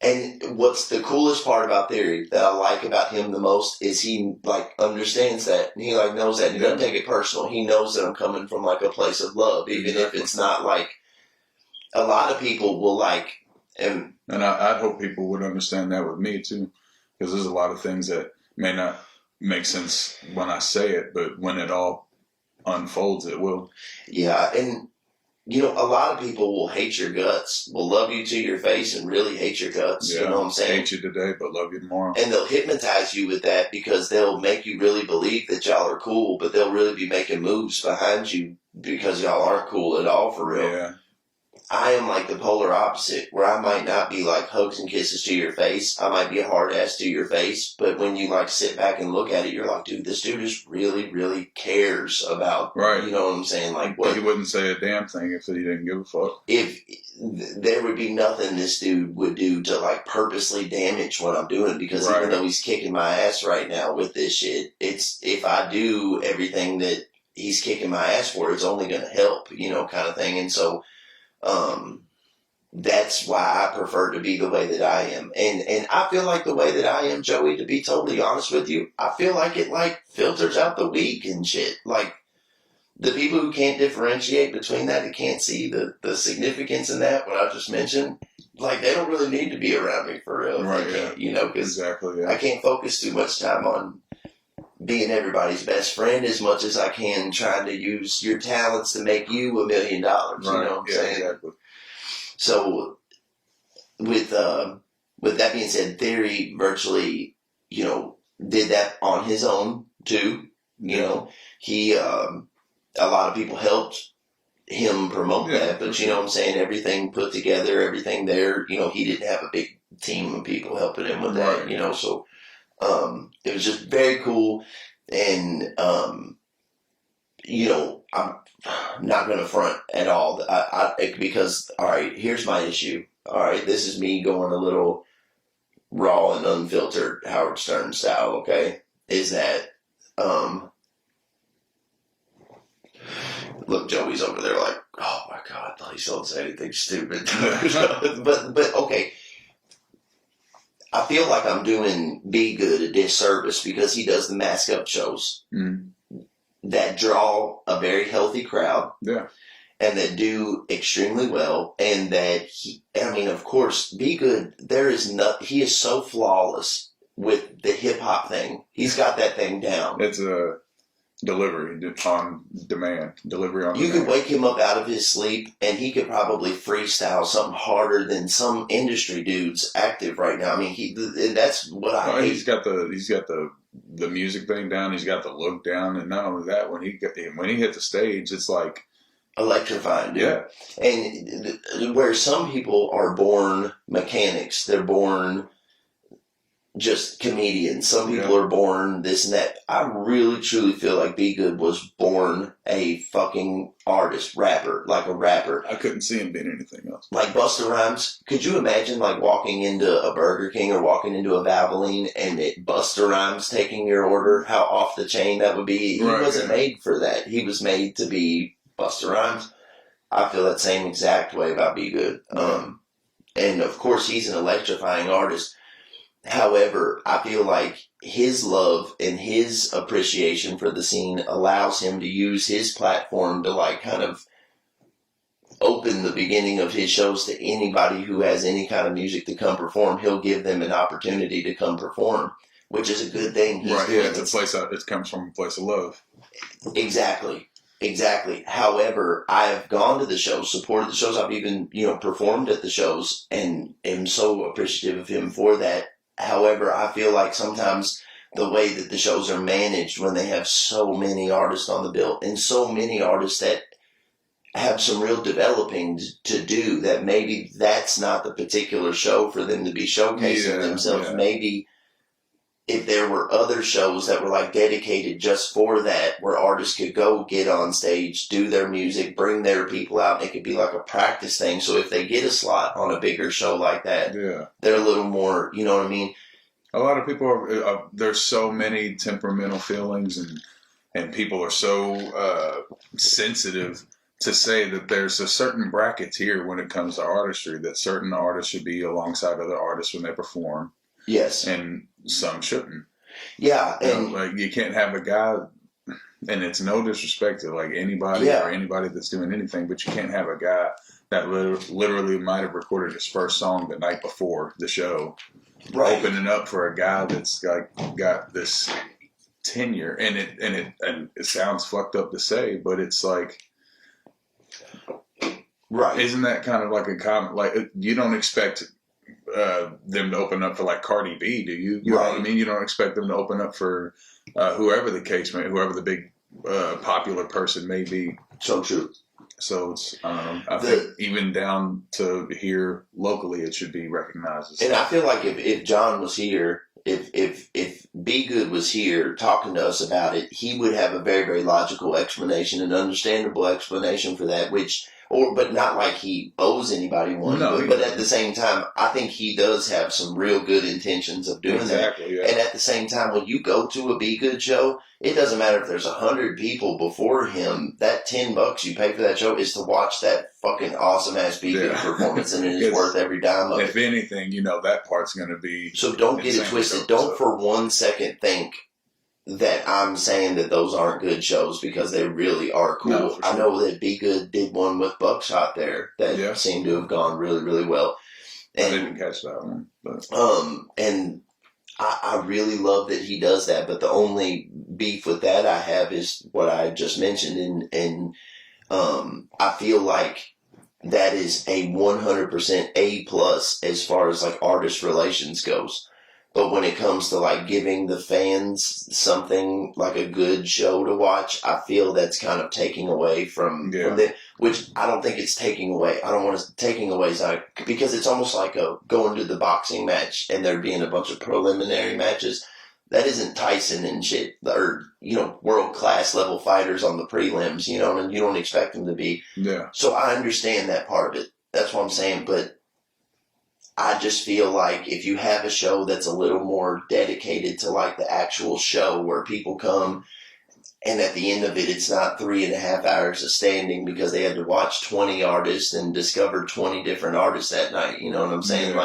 And what's the coolest part about Theory that I like about him the most is he like understands that, and he like knows that, and he doesn't take it personal. He knows that I'm coming from like a place of love, even if it's not like a lot of people will like. And I hope people would understand that with me too, because there's a lot of things that may not make sense when I say it, but when it all unfolds, it will. Yeah, and a lot of people will hate your guts, will love you to your face and really hate your guts. Yeah, you know what I'm saying? Hate you today, but love you tomorrow. And they'll hypnotize you with that because they'll make you really believe that y'all are cool, but they'll really be making moves behind you because y'all aren't cool at all for real. Yeah. I am like the polar opposite, where I might not be like hugs and kisses to your face. I might be a hard ass to your face, but when you like sit back and look at it, you're like, dude, this dude just really, really cares about, right. You know what I'm saying? Like, what? He wouldn't say a damn thing if he didn't give a fuck. If there would be nothing this dude would do to like purposely damage what I'm doing, because even though he's kicking my ass right now with this shit, it's if I do everything that he's kicking my ass for, it's only going to help, kind of thing. And so, that's why I prefer to be the way that I am. And I feel like the way that I am, Joey, to be totally honest with you, I feel like it like filters out the weak and shit. Like the people who can't differentiate between that, that can't see the significance in that, what I just mentioned, like they don't really need to be around me for real. Right, because exactly, yeah. I can't focus too much time on being everybody's best friend as much as I can, trying to use your talents to make you $1 million. Right. You know what I'm saying? Exactly. So with that being said, Theory virtually, did that on his own too. You know, he a lot of people helped him promote that, but you know what I'm saying, everything put together, everything there, he didn't have a big team of people helping him with that, so it was just very cool. And I'm not going to front at all. Because, all right, here's my issue. All right, this is me going a little raw and unfiltered Howard Stern style, okay? Is that, look, Joey's over there like, oh my God, please don't say anything stupid. but okay. I feel like I'm doing Be Good a disservice because he does the mask up shows that draw a very healthy crowd. Yeah. And that do extremely well. And that of course, Be Good, he is so flawless with the hip hop thing. He's got that thing down. It's a delivery on demand. You could wake him up out of his sleep and he could probably freestyle something harder than some industry dudes active right now. I mean, that's what I hate. He's got the music thing down. He's got the look down, and not only that, when he hit the stage, it's like electrifying, dude. Yeah. And where some people are born mechanics, they're born just comedians. Some people are born this and that. I really truly feel like Be Good was born a fucking artist, rapper, like a rapper. I couldn't see him being anything else. Like Busta Rhymes. Could you imagine like walking into a Burger King or walking into a Valvoline and Busta Rhymes taking your order? How off the chain that would be. He wasn't made for that. He was made to be Busta Rhymes. I feel that same exact way about Be Good. And of course he's an electrifying artist. However, I feel like his love and his appreciation for the scene allows him to use his platform to like kind of open the beginning of his shows to anybody who has any kind of music to come perform. He'll give them an opportunity to come perform, which is a good thing. It comes from a place of love. Exactly. However, I've gone to the shows, supported the shows. I've even, performed at the shows and am so appreciative of him for that. However, I feel like sometimes the way that the shows are managed when they have so many artists on the bill and so many artists that have some real developing to do, that maybe that's not the particular show for them to be showcasing themselves. Yeah. Maybe if there were other shows that were like dedicated just for that, where artists could go get on stage, do their music, bring their people out, and it could be like a practice thing. So if they get a slot on a bigger show like that, they're a little more, you know what I mean? A lot of people there's so many temperamental feelings and people are so sensitive to say that there's a certain bracket here when it comes to artistry, that certain artists should be alongside other artists when they perform. Yes. And some shouldn't. Yeah. And like you can't have a guy, and it's no disrespect to like anybody or anybody that's doing anything, but you can't have a guy that literally might have recorded his first song the night before the show, opening up for a guy that's got this tenure, and it sounds fucked up to say, but it's like, isn't that kind of like a comment? Like you don't expect them to open up for like Cardi B, do you? You know what I mean? You don't expect them to open up for whoever the case may, whoever the big popular person may be. So true. So it's, I don't know. I think even down to here locally, it should be recognized. And I feel like if John was here, if Be Good was here talking to us about it, he would have a very, very logical explanation, an understandable explanation for that, but not like he owes anybody one. But at the same time, I think he does have some real good intentions of doing that. Yeah. And at the same time, when you go to a Be Good show, it doesn't matter if there's 100 people before him. That $10 you pay for that show is to watch that fucking awesome ass Be Good performance, and it is worth every dime of it. If anything, that part's going to be. So don't get it twisted. Don't for 1 second think that I'm saying that those aren't good shows, because they really are cool. No, sure. I know that Be Good did one with Buckshot there that seemed to have gone really, really well. And, I didn't catch that one. But. And I really love that he does that, but the only beef with that I have is what I just mentioned, and I feel like that is a 100% A plus as far as like artist relations goes. But when it comes to like giving the fans something like a good show to watch, I feel that's kind of taking away from the, which I don't think it's taking away. I don't want to taking away because it's almost like going to the boxing match and there being a bunch of preliminary matches. That isn't Tyson and shit, or, world class level fighters on the prelims, and you don't expect them to be. Yeah. So I understand that part of it. That's what I'm saying. But I just feel like if you have a show that's a little more dedicated to like the actual show where people come and at the end of it, it's not 3.5 hours of standing because they had to watch 20 artists and discover 20 different artists that night. You know what I'm saying?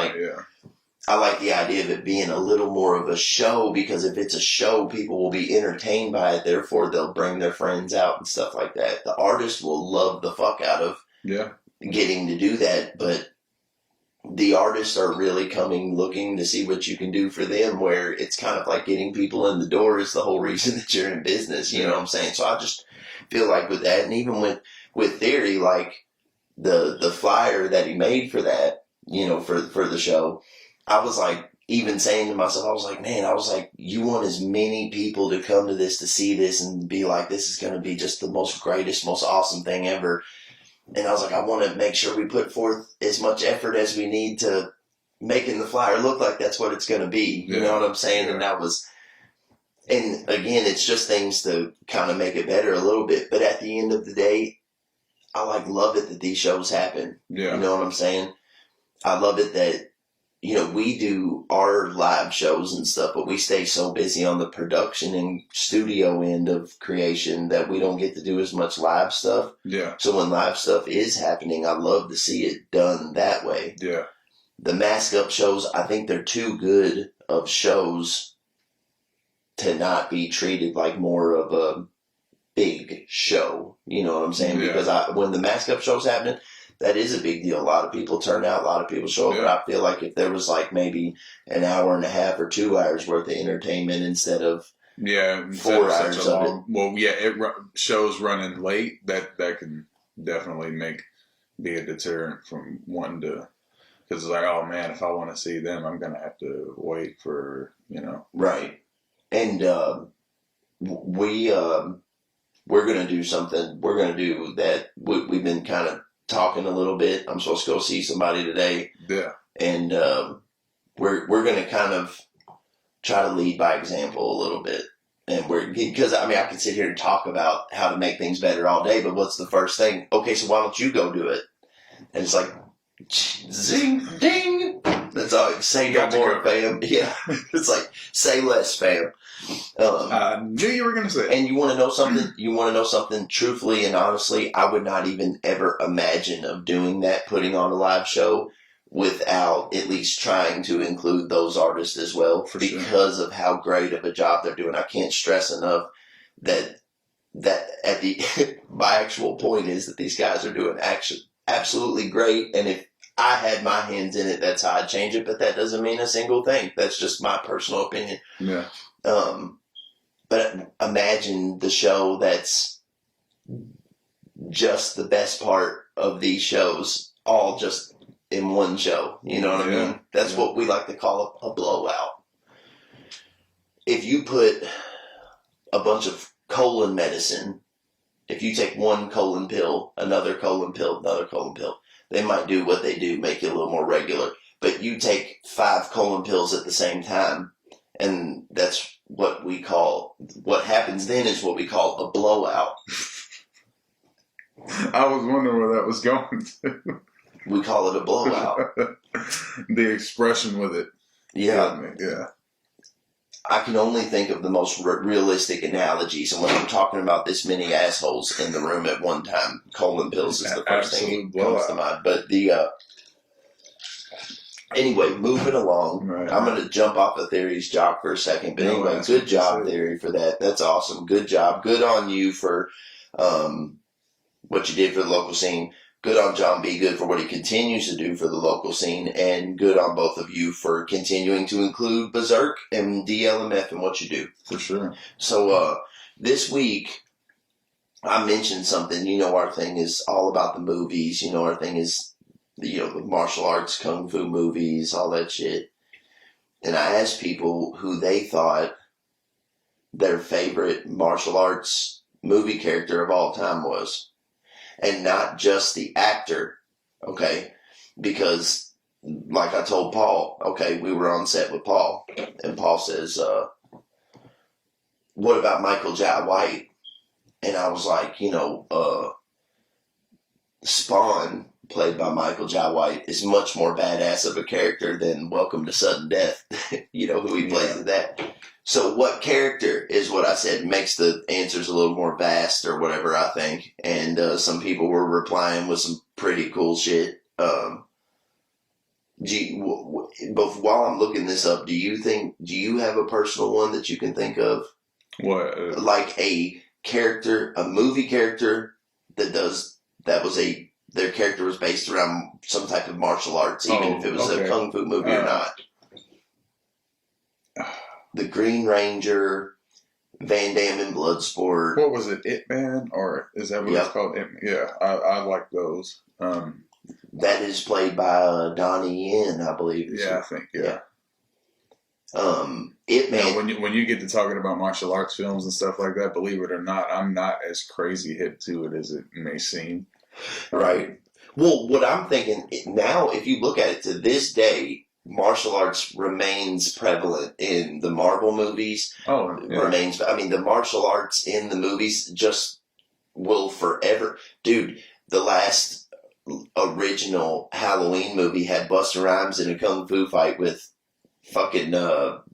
I like the idea of it being a little more of a show, because if it's a show, people will be entertained by it. Therefore, they'll bring their friends out and stuff like that. The artist will love the fuck out of getting to do that, but the artists are really coming looking to see what you can do for them, where it's kind of like getting people in the door is the whole reason that you're in business. You know what I'm saying? So I just feel like with that, and even with Theory, like the flyer that he made for that, for the show, I was like, even saying to myself, I was like, man, you want as many people to come to this, to see this and be like, this is going to be just the most greatest, most awesome thing ever. And I was like, I want to make sure we put forth as much effort as we need to making the flyer look like that's what it's going to be. You know what I'm saying? Yeah. And again, it's just things to kind of make it better a little bit. But at the end of the day, I love it that these shows happen. Yeah. You know what I'm saying? I love it that, we do our live shows and stuff, but we stay so busy on the production and studio end of creation that we don't get to do as much live stuff. Yeah. So when live stuff is happening, I love to see it done that way. Yeah. The mask up shows, I think they're too good of shows to not be treated like more of a big show. You know what I'm saying? Yeah. Because when the mask up show's happening, that is a big deal. A lot of people turn out, a lot of people show up, but I feel like if there was like maybe an hour and a half or 2 hours worth of entertainment instead of 4 hours of it. Well, shows running late, that can definitely be a deterrent from wanting to, because it's like, oh man, if I want to see them, I'm going to have to wait for, Right. And we're going to do something, we're going to do that we've been kind of talking a little bit. I'm supposed to go see somebody today. Yeah. And we're going to kind of try to lead by example a little bit. And because I could sit here and talk about how to make things better all day, but what's the first thing? Okay, so why don't you go do it? And it's like, zing, ding. That's all. Say no more, fam. Yeah. It's like, say less, fam. I knew you were going to say it. And you want to know something? You want to know something? Truthfully and honestly, I would not even ever imagine of doing that, putting on a live show, without at least trying to include those artists as well, because of how great of a job they're doing. I can't stress enough that at the my actual point is that these guys are doing absolutely great. And if I had my hands in it, that's how I'd change it. But that doesn't mean a single thing. That's just my personal opinion. Yeah. But imagine the show that's just the best part of these shows, all just in one show. You know what I mean? That's what we like to call a blowout. If you put a bunch of colon medicine, if you take one colon pill, another colon pill, another colon pill, they might do what they do, make it a little more regular. But you take 5 colon pills at the same time, and that's what happens then is what we call a blowout. I was wondering where that was going to. We call it a blowout. The expression with it. Yeah. Yeah. I can only think of the most realistic analogies, and when I'm talking about this many assholes in the room at one time, colon pills is the first thing that comes to mind. But anyway, moving along. Right. I'm going to jump off of Theory's job for a second, but anyway, good job, Theory, for that. That's awesome. Good job. Good on you for what you did for the local scene. good on John B. Good for what he continues to do for the local scene, and good on both of you for continuing to include Berserk and DLMF in what you do. For sure. So this week, I mentioned something. You know, our thing is all about the movies. You know, our thing is, you know, the martial arts, kung fu movies, all that shit. And I asked people who they thought their favorite martial arts movie character of all time was. And not just the actor, okay? Because, like I told Paul, okay, we were on set with Paul, and Paul says, what about Michael Jai White? And I was like, you know, Spawn, played by Michael Jai White, is much more badass of a character than Welcome to Sudden Death, you know, who he plays in that. So what character is what I said makes the answers a little more vast or whatever, I think. And some people were replying with some pretty cool shit. But while I'm looking this up, do you have a personal one that you can think of? What? Like a character, a movie character their character was based around some type of martial arts, even if it was a kung fu movie or not. The Green Ranger, Van Damme in Bloodsport. What was it, Ip Man? Or is that what it's called? Yeah, I like those. That is played by Donnie Yen, I believe. Yeah, I think, yeah. Ip Man. Yeah, when you get to talking about martial arts films and stuff like that, believe it or not, I'm not as crazy hip to it as it may seem. Right. Well, what I'm thinking now, if you look at it to this day, martial arts remains prevalent in the Marvel movies. Oh, yeah. Remains. I mean, the martial arts in the movies just will forever. Dude, the last original Halloween movie had Busta Rhymes in a kung fu fight with fucking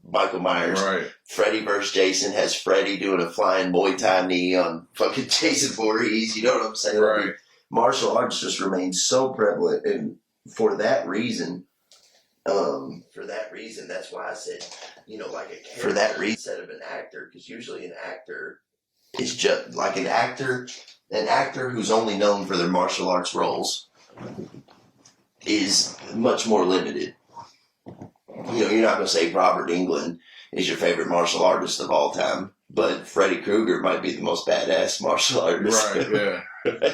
Michael Myers. Right. Freddy vs. Jason has Freddy doing a flying Muay Thai knee on fucking Jason Voorhees. You know what I'm saying? Right. I mean, martial arts just remains so prevalent, and for that reason, that's why I said, you know, like a character for that reason instead of an actor, because usually an actor is just like an actor who's only known for their martial arts roles is much more limited. You know, you're not going to say Robert Englund is your favorite martial artist of all time, but Freddy Krueger might be the most badass martial artist. Right, yeah.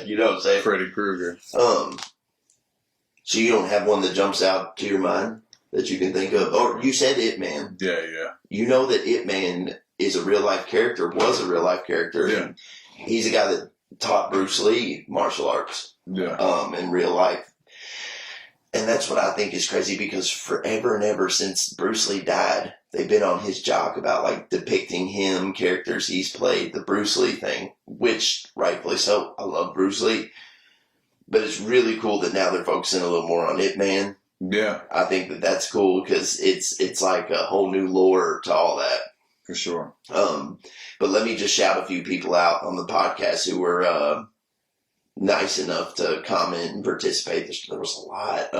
You know what I'm saying? Freddy Krueger. So you don't have one that jumps out to your mind that you can think of? Or you said Ip Man. Yeah, yeah. You know that Ip Man is a real life character, was a real life character. Yeah. He's a guy that taught Bruce Lee martial arts. Yeah. In real life. And that's what I think is crazy, because forever and ever since Bruce Lee died, they've been on his jock about like depicting him, characters he's played, the Bruce Lee thing, which rightfully so. I love Bruce Lee. But it's really cool that now they're focusing a little more on Ip Man. Yeah. I think that that's cool because it's like a whole new lore to all that. For sure. But let me just shout a few people out on the podcast who were nice enough to comment and participate. There was a lot.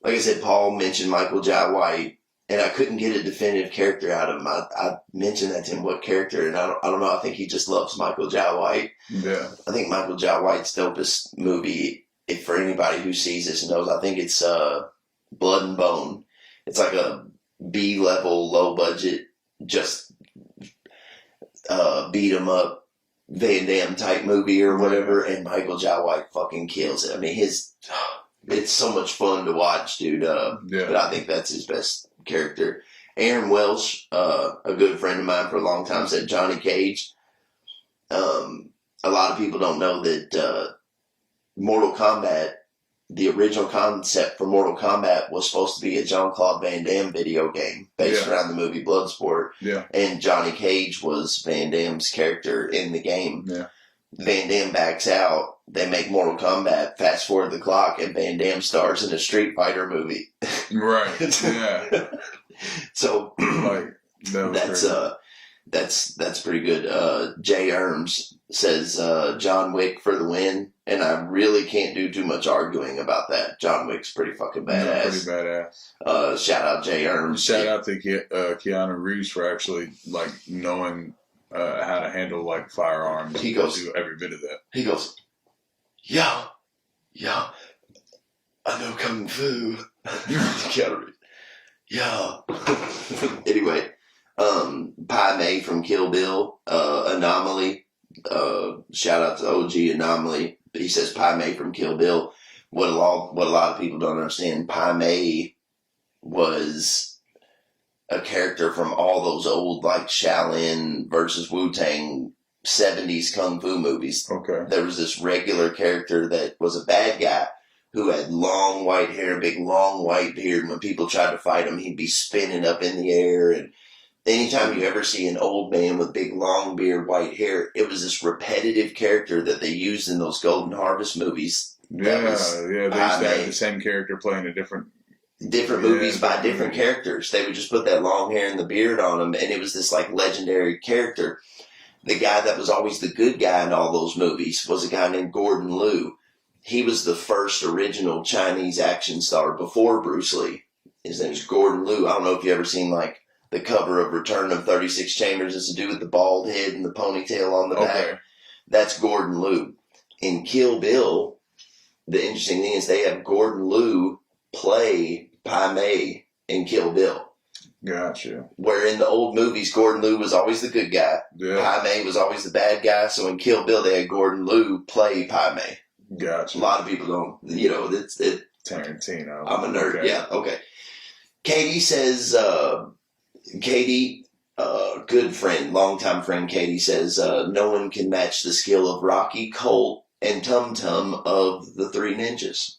Like I said, Paul mentioned Michael Jai White, and I couldn't get a definitive character out of him. I mentioned that to him, what character, and I don't know. I think he just loves Michael Jai White. Yeah. I think Michael Jai White's dopest movie, if for anybody who sees this and knows, I think it's Blood and Bone. It's like a B-level, low-budget, just beat 'em up Van Damme type movie or whatever, and Michael Jai White fucking kills it. I mean, it's so much fun to watch, dude. But I think that's his best character. Aaron Welsh, a good friend of mine for a long time, said Johnny Cage. A lot of people don't know that Mortal Kombat, the original concept for Mortal Kombat was supposed to be a Jean-Claude Van Damme video game based around the movie Bloodsport. Yeah. And Johnny Cage was Van Damme's character in the game. Yeah. Van Damme backs out. They make Mortal Kombat, fast forward the clock, and Van Damme stars in a Street Fighter movie. Right. Yeah. So like that's pretty good. Jay Erms says John Wick for the win, and I really can't do too much arguing about that. John Wick's pretty fucking badass. Yeah, pretty badass. Shout out Jay Erms. Shout out to Keanu Reeves for actually like knowing how to handle like firearms. He goes, do every bit of that. He goes, yo, Yeah, I know Kung Fu. Yeah. Anyway, Pai Mei from Kill Bill, Anomaly. Shout out to OG Anomaly. He says Pai Mei from Kill Bill. What a lot of people don't understand, Pai Mei was a character from all those old like Shaolin versus Wu-Tang 70s kung fu movies. Okay. There was this regular character that was a bad guy who had long white hair, big long white beard. When people tried to fight him, he'd be spinning up in the air. And anytime you ever see an old man with big long beard, white hair, it was this repetitive character that they used in those Golden Harvest movies. Yeah. They used to have the same character playing a different movies by different characters. They would just put that long hair and the beard on him, and it was this like legendary character. The guy that was always the good guy in all those movies was a guy named Gordon Liu. He was the first original Chinese action star before Bruce Lee. His name's Gordon Liu. I don't know if you ever seen like the cover of Return of 36 Chambers. It's to do with the bald head and the ponytail on the back. That's Gordon Liu. In Kill Bill, the interesting thing is they have Gordon Liu play Pai Mei in Kill Bill. Gotcha. Where in the old movies, Gordon Liu was always the good guy. Yeah. Pai Mei was always the bad guy. So in Kill Bill, they had Gordon Liu play Pai Mei. Gotcha. A lot of people don't, it's Tarantino. I'm a nerd. Okay. Yeah. Okay. Katie says, good friend, longtime friend Katie says, no one can match the skill of Rocky, Colt, and Tum Tum of the Three Ninjas.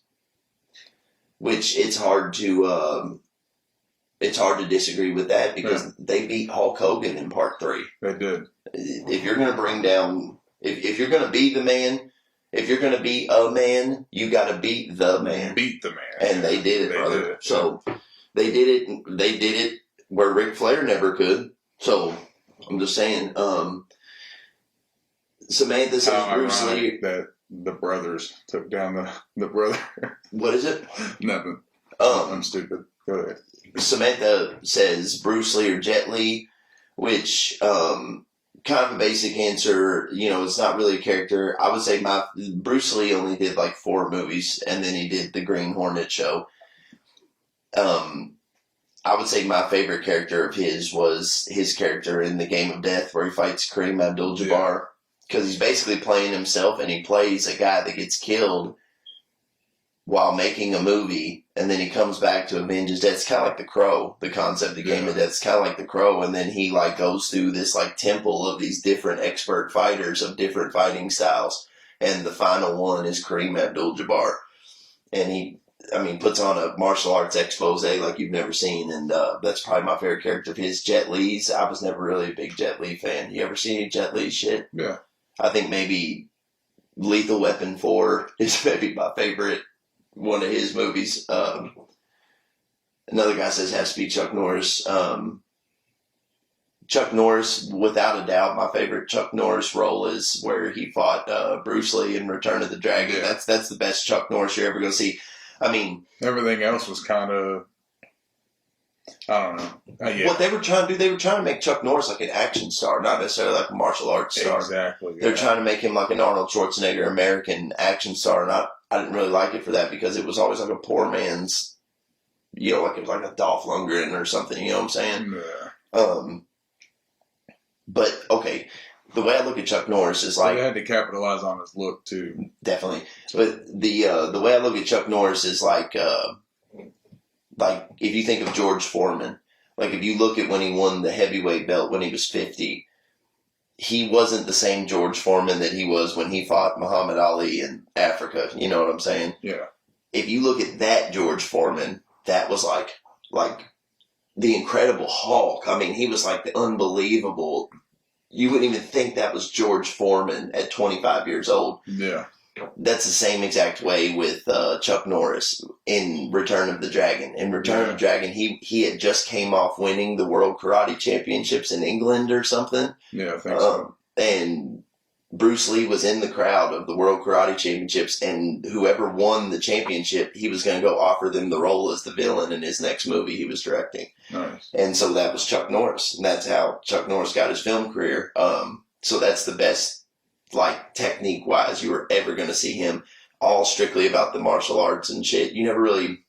Which it's hard to disagree with that because they beat Hulk Hogan in Part 3. They did. If you're going to bring down, if you're going to be the man, if you're going to be a man, you got to beat the man. Beat the man. And they did it, brother. Did it. So they did it. They did it where Ric Flair never could. So I'm just saying. Samantha says Bruce Lee. That the brothers took down the brother. What is it? Nothing. I'm stupid. Go ahead. Samantha says Bruce Lee or Jet Li, which kind of a basic answer. It's not really a character. I would say Bruce Lee only did like 4 movies, and then he did the Green Hornet show. I would say my favorite character of his was his character in The Game of Death, where he fights Kareem Abdul-Jabbar. Because he's basically playing himself, and he plays a guy that gets killed while making a movie, and then he comes back to avenge his death. It's kind of like The Crow, the concept of The Game of Death. It's kind of like The Crow, and then he like goes through this like temple of these different expert fighters of different fighting styles, and the final one is Kareem Abdul-Jabbar, and he puts on a martial arts expose like you've never seen, and that's probably my favorite character of his. Jet Li's, I was never really a big Jet Li fan. You ever see any Jet Li shit? Yeah. I think maybe Lethal Weapon 4 is maybe my favorite one of his movies. Another guy says has to be Chuck Norris. Chuck Norris, without a doubt, my favorite Chuck Norris role is where he fought Bruce Lee in Return of the Dragon. Yeah. That's the best Chuck Norris you're ever going to see. I mean, everything else was kind of, I don't know. What they were trying to do, they were trying to make Chuck Norris like an action star, not necessarily like a martial arts star. Exactly. Yeah. They're trying to make him like an Arnold Schwarzenegger American action star, and I didn't really like it for that because it was always like a poor man's, like it was like a Dolph Lundgren or something, you know what I'm saying? Yeah. But, okay, the way I look at Chuck Norris is like... They had to capitalize on his look, too. Definitely. But the way I look at Chuck Norris is like if you think of George Foreman, like if you look at when he won the heavyweight belt when he was 50, he wasn't the same George Foreman that he was when he fought Muhammad Ali in Africa. You know what I'm saying? Yeah. If you look at that George Foreman, that was like the Incredible Hulk. I mean, he was like the unbelievable. You wouldn't even think that was George Foreman at 25 years old. Yeah. That's the same exact way with Chuck Norris in Return of the Dragon. In Return of the Dragon, he had just came off winning the World Karate Championships in England or something. Yeah, I think so. And Bruce Lee was in the crowd of the World Karate Championships, and whoever won the championship, he was going to go offer them the role as the villain in his next movie he was directing. Nice. And so that was Chuck Norris, and that's how Chuck Norris got his film career. So that's the best, like, technique-wise you were ever going to see him. all strictly about the martial arts and shit. You never really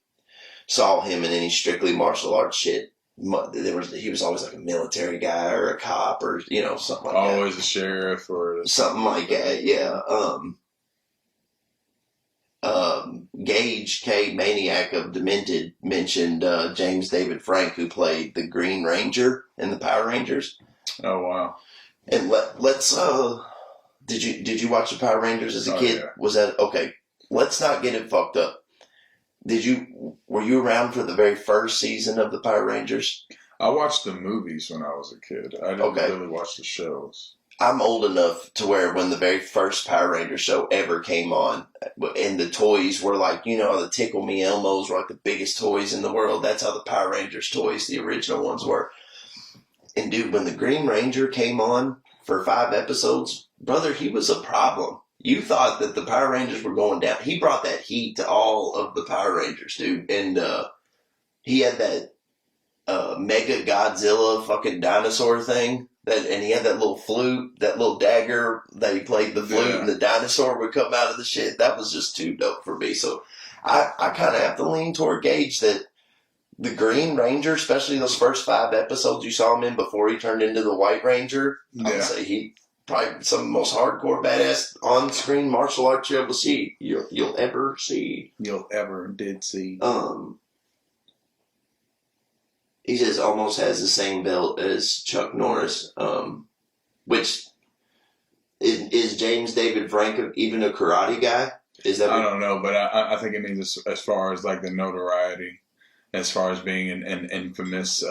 saw him in any strictly martial arts shit. He was always like a military guy or a cop or something like that. Always a sheriff or something like that. Yeah. Gage K Maniac of Demented mentioned James David Frank, who played the Green Ranger in the Power Rangers. Oh wow! And let's did you watch the Power Rangers as a kid? Yeah. Was that okay? Let's not get it fucked up. Were you around for the very first season of the Power Rangers? I watched the movies when I was a kid. I didn't really watch the shows. I'm old enough to where when the very first Power Ranger show ever came on, and the toys were like, the Tickle Me Elmos were like the biggest toys in the world. That's how the Power Rangers toys, the original ones, were. And dude, when the Green Ranger came on for 5 episodes, brother, he was a problem. You thought that the Power Rangers were going down. He brought that heat to all of the Power Rangers, dude. And he had that Mega Godzilla fucking dinosaur thing. And he had that little flute, that little dagger that he played the flute, and the dinosaur would come out of the shit. That was just too dope for me. So I kind of have to lean toward Gage that the Green Ranger, especially those first 5 episodes you saw him in before he turned into the White Ranger, I would say he probably some of the most hardcore badass on-screen martial arts you'll ever see. You'll ever see. You'll ever did see. He says almost has the same belt as Chuck Norris, which is James David Frank even a karate guy? Is that? I don't know, but I think it means as far as like the notoriety, as far as being an infamous,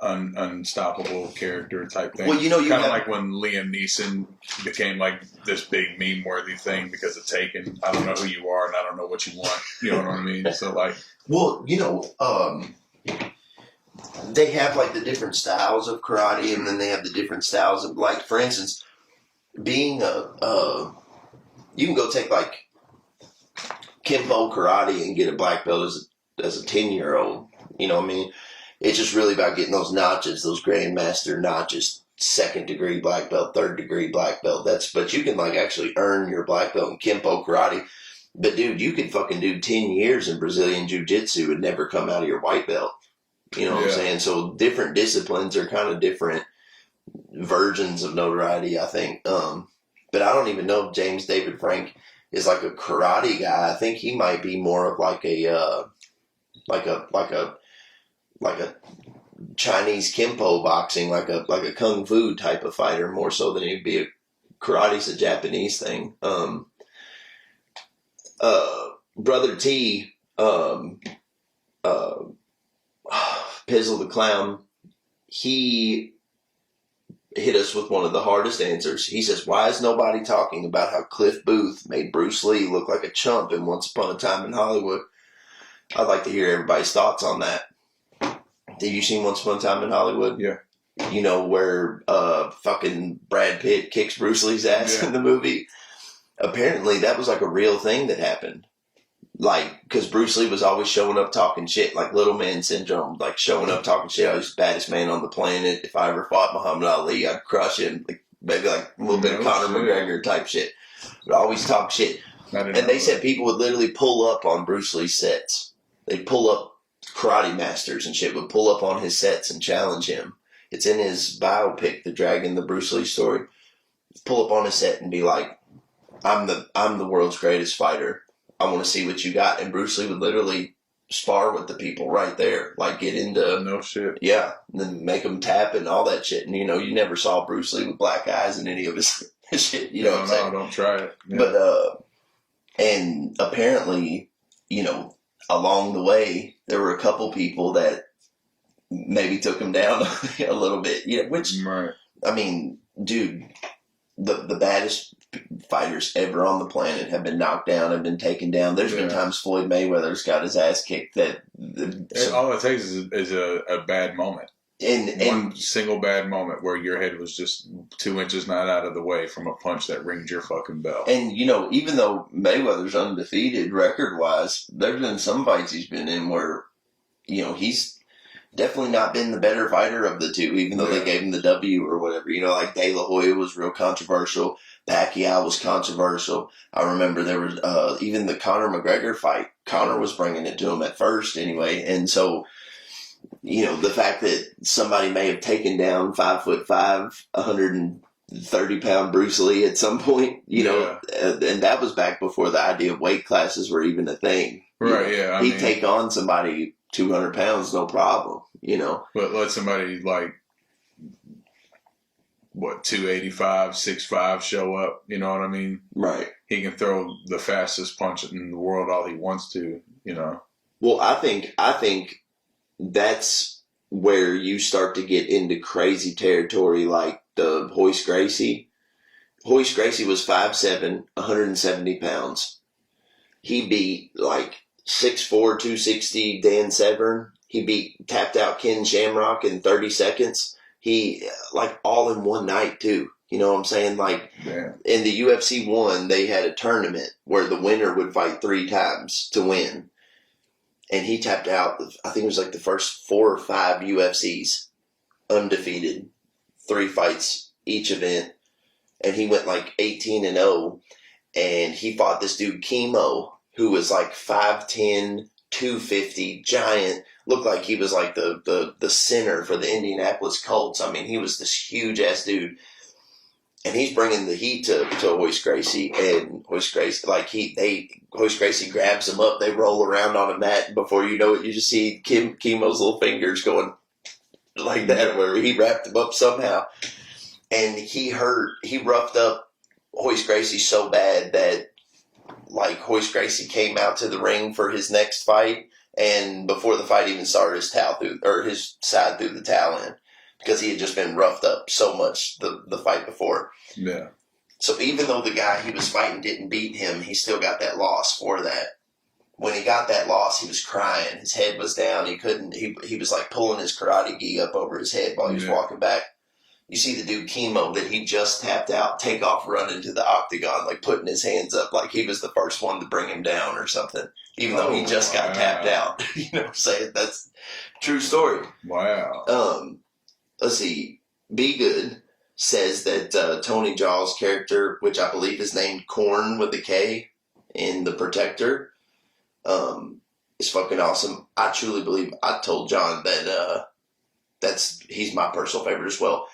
unstoppable character type thing. Well, kind of like when Liam Neeson became like this big meme-worthy thing because of Taken. I don't know who you are, and I don't know what you want. You know what I mean? So like, well, they have like the different styles of karate, and then they have the different styles of, like, for instance, being you can go take like Kempo karate and get a black belt as a 10-year-old. You know what I mean? It's just really about getting those notches, those grandmaster notches, 2nd degree black belt, 3rd degree black belt. But you can like actually earn your black belt in Kempo karate. But dude, you could fucking do 10 years in Brazilian Jiu-Jitsu and never come out of your white belt. You know what I'm saying? So different disciplines are kind of different versions of notoriety, I think. But I don't even know if James David Frank is like a karate guy. I think he might be more of like a Chinese Kempo boxing, like a kung fu type of fighter, more so than he'd be karate's a Japanese thing. Brother T, Pizzle the Clown, he hit us with one of the hardest answers. He says, why is nobody talking about how Cliff Booth made Bruce Lee look like a chump in Once Upon a Time in Hollywood? I'd like to hear everybody's thoughts on that. Have you seen Once Upon a Time in Hollywood? Yeah. You know where fucking Brad Pitt kicks Bruce Lee's ass in the movie? Apparently that was like a real thing that happened. Like, because Bruce Lee was always showing up talking shit, like Little Man Syndrome, like showing up talking shit. I was the baddest man on the planet. If I ever fought Muhammad Ali, I'd crush him. Like, maybe like a little bit of Conor McGregor type shit. But always talk shit. And they said people would literally pull up on Bruce Lee's sets. They'd pull up, karate masters and shit would pull up on his sets and challenge him. It's in his biopic, The Dragon, the Bruce Lee story. Pull up on his set and be like, I'm the world's greatest fighter. I want to see what you got. And Bruce Lee would literally spar with the people right there. Like, get into... No shit. Yeah. And then make them tap and all that shit. And, you never saw Bruce Lee with black eyes in any of his shit. You know what I'm saying? No, don't try it. Yeah. But, and apparently, along the way, there were a couple people that maybe took him down a little bit. Which, right. I mean, dude, the baddest fighters ever on the planet have been knocked down, have been taken down. There's been times Floyd Mayweather's got his ass kicked that... all it takes is a bad moment. One single bad moment where your head was just 2 inches not out of the way from a punch that rings your fucking bell. And, even though Mayweather's undefeated record-wise, there's been some fights he's been in where, he's definitely not been the better fighter of the two, even though they gave him the W or whatever. You know, like De La Hoya was real controversial. Pacquiao was controversial. I remember there was even the Conor McGregor fight. Conor was bringing it to him at first anyway. And so, you know, the fact that somebody may have taken down 5'5", 130-pound Bruce Lee at some point, you know, and that was back before the idea of weight classes were even a thing. Right, He'd take on somebody 200 pounds, no problem, you know. But let somebody like, 285, 6'5" show up, you know what I mean? Right. He can throw the fastest punch in the world all he wants to, you know. Well, I think that's where you start to get into crazy territory like the Hoist Gracie. Hoist Gracie was 5'7", 170 pounds. He beat like 6'4", 260 Dan Severn. He beat tapped out Ken Shamrock in 30 seconds. He, like, all in one night, too. You know what I'm saying? Like, in the UFC 1, they had a tournament where the winner would fight 3 times to win. And he tapped out, I think it was like the first 4 or 5 UFCs, undefeated, 3 fights each event. And he went like 18-0. And he fought this dude, Chemo, who was like 5'10", 250, giant. Looked like he was like the center for the Indianapolis Colts. I mean, he was this huge ass dude, and he's bringing the heat to Hoist Gracie, and Hoist Gracie Hoist Gracie grabs him up. They roll around on a mat, and before you know it, you just see Chemo's little fingers going like that, where he wrapped him up somehow, and he roughed up Hoist Gracie so bad that like Hoist Gracie came out to the ring for his next fight. And before the fight even started, his side threw the towel in because he had just been roughed up so much the fight before. Yeah. So even though the guy he was fighting didn't beat him, he still got that loss for that. When he got that loss, he was crying. His head was down. He couldn't. He was like pulling his karate gi up over his head while he was walking back. You see the dude Chemo that he just tapped out, take off running to the octagon, like putting his hands up like he was the first one to bring him down or something. Even though he just got tapped out. You know what I'm saying? That's a true story. Wow. Let's see. Be Good says that Tony Jaw's character, which I believe is named Korn with a K in The Protector, is fucking awesome. I truly believe, I told John that he's my personal favorite as well.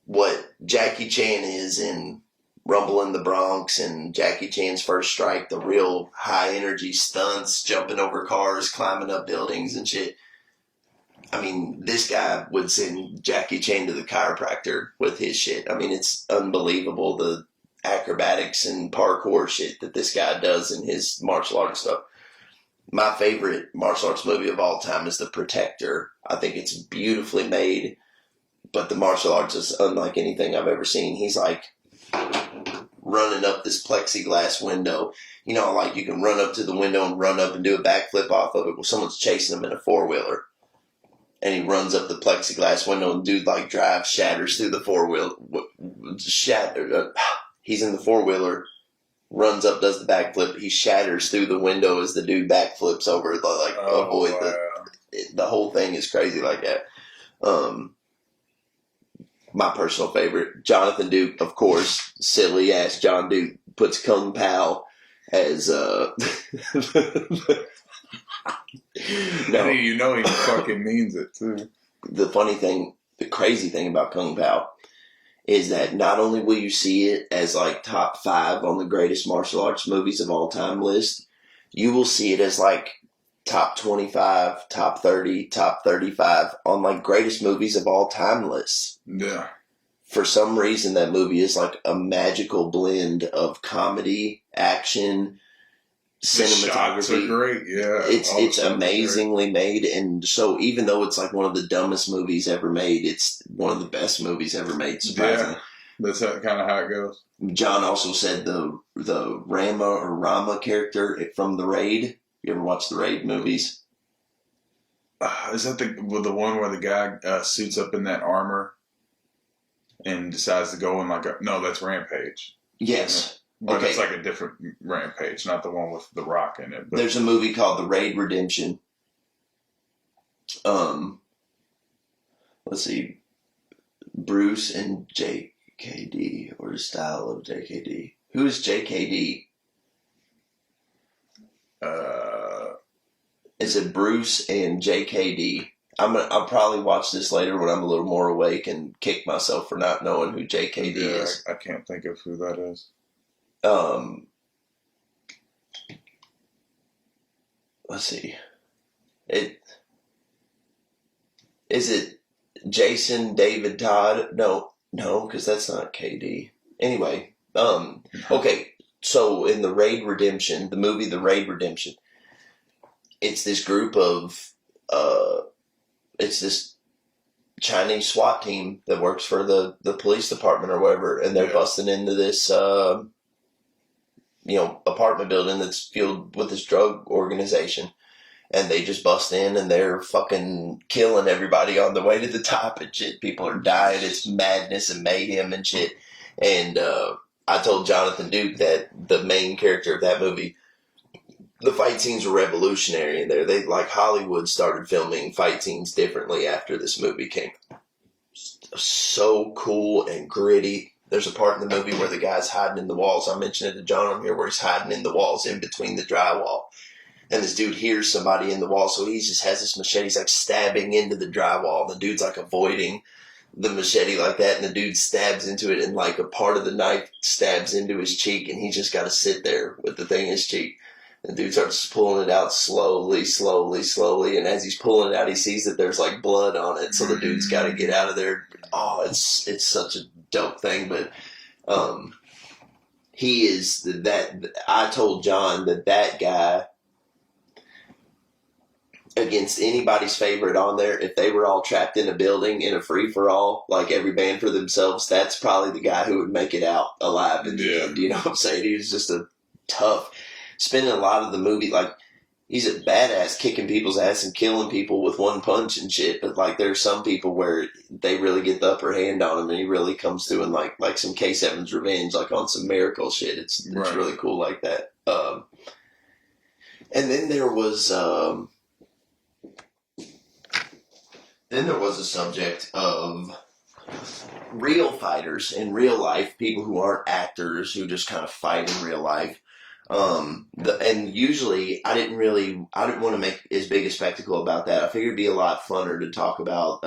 What Jackie Chan is in Rumble in the Bronx and Jackie Chan's First Strike, the real high energy stunts, jumping over cars, climbing up buildings and shit. I mean, this guy would send Jackie Chan to the chiropractor with his shit. I mean, it's unbelievable, the acrobatics and parkour shit that this guy does in his martial arts stuff. My favorite martial arts movie of all time is The Protector. I think it's beautifully made, but the martial arts is unlike anything I've ever seen. He's like running up this plexiglass window. You know, like you can run up to the window and run up and do a backflip off of it. Well, someone's chasing him in a 4-wheeler. And he runs up the plexiglass window and dude like drives, shatters through the 4-wheeler. He's in the 4-wheeler, runs up, does the backflip. He shatters through the window as the dude backflips over. Avoid the whole thing is crazy like that. My personal favorite, Jonathan Duke, of course, silly ass John Duke puts Kung Pao as no. You know he fucking means it too. The crazy thing about Kung Pao is that not only will you see it as like top 5 on the greatest martial arts movies of all time list, you will see it as like top 25, top 30, top 35 on like greatest movies of all time lists. Yeah. For some reason, that movie is like a magical blend of comedy, action, cinematography. The shots are great, yeah. It's amazingly made, and so even though it's like one of the dumbest movies ever made, it's one of the best movies ever made. Surprisingly, yeah, that's kind of how it goes. John also said the Rama character from The Raid. You ever watch the Raid movies? Is that the one where the guy suits up in that armor and decides to go in no, that's Rampage. Yes. But it's like a different Rampage, not the one with The Rock in it. But there's a movie called The Raid Redemption. let's see, Bruce and JKD, or the style of JKD. Who is JKD? Is it Bruce and JKD? I'll probably watch this later when I'm a little more awake and kick myself for not knowing who JKD is. I can't think of who that is. Let's see. Is it Jason David Todd? No, because that's not KD. Anyway, okay. So in the Raid Redemption, the movie The Raid Redemption, it's this group of it's this Chinese SWAT team that works for the police department or whatever, and they're busting into this apartment building that's filled with this drug organization, and they just bust in and they're fucking killing everybody on the way to the top and shit. People are dying. It's madness and mayhem and shit. And I told Jonathan Duke that the main character of that movie, the fight scenes were revolutionary in there. They, like, Hollywood started filming fight scenes differently after this movie came. So cool and gritty. There's a part in the movie where the guy's hiding in the walls. I mentioned it to John on here, where he's hiding in the walls in between the drywall. And this dude hears somebody in the wall, so he just has this machete. He's like stabbing into the drywall. The dude's like avoiding the machete like that, and the dude stabs into it, and like a part of the knife stabs into his cheek, and he's just got to sit there with the thing in his cheek. The dude starts pulling it out slowly, and as he's pulling it out, he sees that there's like blood on it, so the dude's got to get out of there. Oh, it's such a dope thing. But he is that. I told John that guy, against anybody's favorite on there, if they were all trapped in a building in a free-for-all, like every band for themselves, that's probably the guy who would make it out alive in the end. You know what I'm saying? He was just a tough, spending a lot of the movie, like, he's a badass kicking people's ass and killing people with one punch and shit, but like there's some people where they really get the upper hand on him and he really comes through and like some K7's Revenge, like on some miracle shit. It's right. Really cool like that. And then there was a subject of real fighters in real life, people who aren't actors, who just kind of fight in real life. And usually I didn't want to make as big a spectacle about that. I figured it'd be a lot funner to talk about,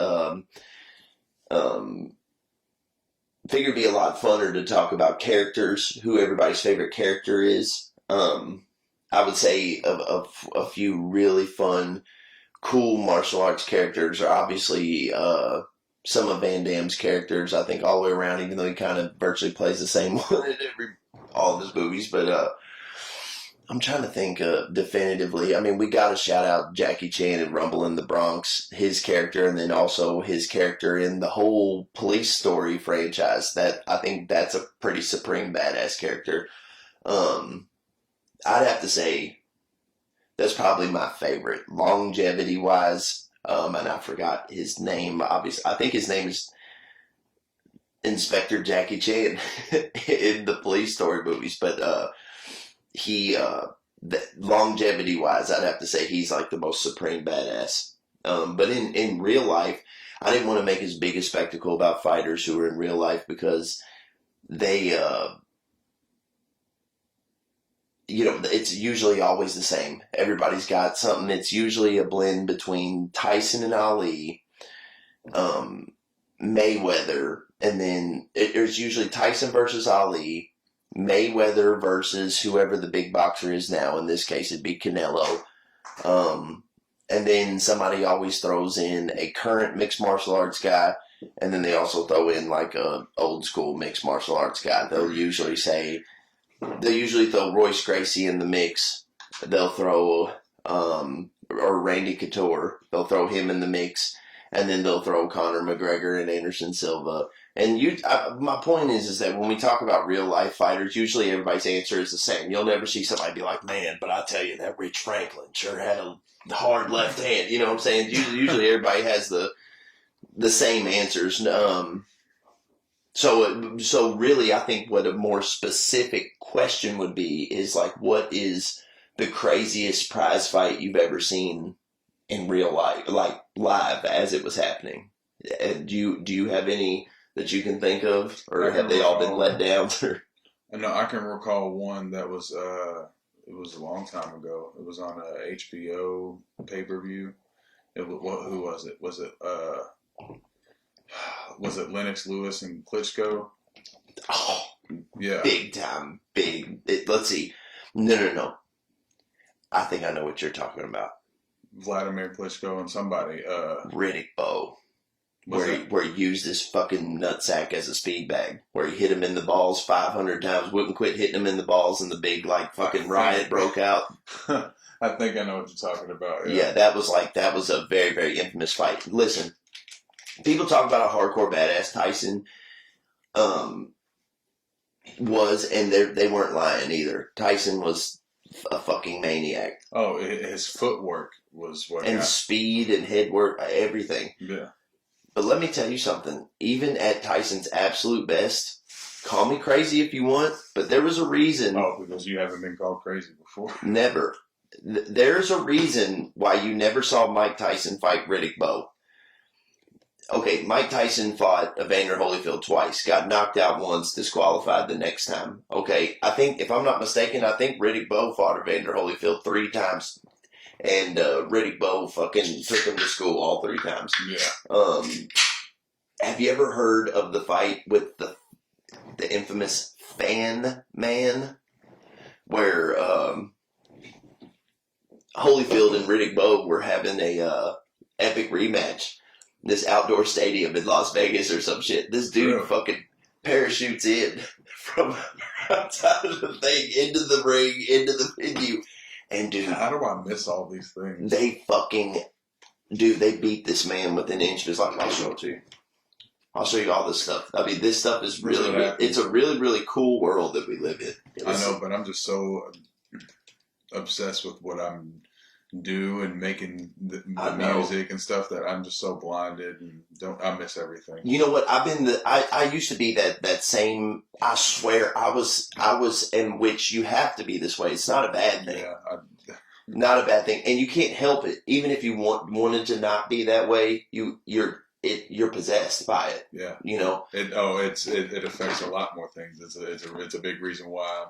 characters, who everybody's favorite character is. I would say a few really fun, cool martial arts characters are obviously some of Van Damme's characters. I think all the way around, even though he kind of virtually plays the same one in all of his movies. But I'm trying to think definitively. I mean, we got to shout out Jackie Chan in Rumble in the Bronx, his character, and then also his character in the whole Police Story franchise. That I think that's a pretty supreme badass character. I'd have to say that's probably my favorite, longevity-wise, and I forgot his name, obviously. I think his name is Inspector Jackie Chan in the Police Story movies, but longevity-wise, I'd have to say he's like the most supreme badass. But in real life, I didn't want to make as big a spectacle about fighters who are in real life because they... it's usually always the same. Everybody's got something. It's usually a blend between Tyson and Ali, Mayweather, and then there's usually Tyson versus Ali, Mayweather versus whoever the big boxer is now. In this case, it'd be Canelo. And then somebody always throws in a current mixed martial arts guy, and then they also throw in like a old school mixed martial arts guy. They'll usually throw Royce Gracie in the mix. They'll throw, or Randy Couture. They'll throw him in the mix. And then they'll throw Conor McGregor and Anderson Silva. And my point is that when we talk about real life fighters, usually everybody's answer is the same. You'll never see somebody be like, man, but I tell you, that Rich Franklin sure had a hard left hand. You know what I'm saying? Usually everybody has the same answers. So really, I think what a more specific question would be is like, what is the craziest prize fight you've ever seen in real life, like live as it was happening? Do you have any that you can think of, or I have can they all been recall. let down? No, I can recall one that was it was a long time ago. It was on a HBO pay-per-view. It was, who was it? Was it Lennox Lewis and Klitschko? Oh, Yeah. big time, big. Let's see. No. I think I know what you're talking about. Vladimir Klitschko and somebody. Riddick Bowe. Was Where he used his fucking nutsack as a speed bag, where he hit him in the balls 500 times, wouldn't quit hitting him in the balls, and the big like fucking riot broke out. I think I know what you're talking about. Yeah, that was a very, very infamous fight. Listen, people talk about a hardcore badass Tyson was, and they weren't lying either. Tyson was a fucking maniac. Oh, his footwork was what. And speed and head work, everything. Yeah. But let me tell you something. Even at Tyson's absolute best, call me crazy if you want, but there was a reason. Oh, because you haven't been called crazy before. Never. There's a reason why you never saw Mike Tyson fight Riddick Bowe. Okay, Mike Tyson fought Evander Holyfield twice, got knocked out once, disqualified the next time. Okay, I think, if I'm not mistaken, I think Riddick Bowe fought Evander Holyfield 3 times. And Riddick Bowe fucking took him to school all 3 times. Yeah. Have you ever heard of the fight with the infamous Fan Man, where Holyfield and Riddick Bowe were having a epic rematch? This outdoor stadium in Las Vegas or some shit. This dude fucking parachutes in from outside of the thing into the ring, into the venue. And dude, how do I miss all these things? They beat this man within an inch of his life. I'll show it to you. I'll show you all this stuff. I mean, this stuff is it's a really, really cool world that we live in. I know, but I'm just so obsessed with what I'm doing and making the music and stuff that I'm just so blinded and I miss everything. You know what? I used to be that same. I swear I was in which you have to be this way. It's not a bad thing. Yeah, not a bad thing, and you can't help it. Even if you wanted to not be that way, you're possessed by it. Yeah, you know. It affects a lot more things. It's a big reason why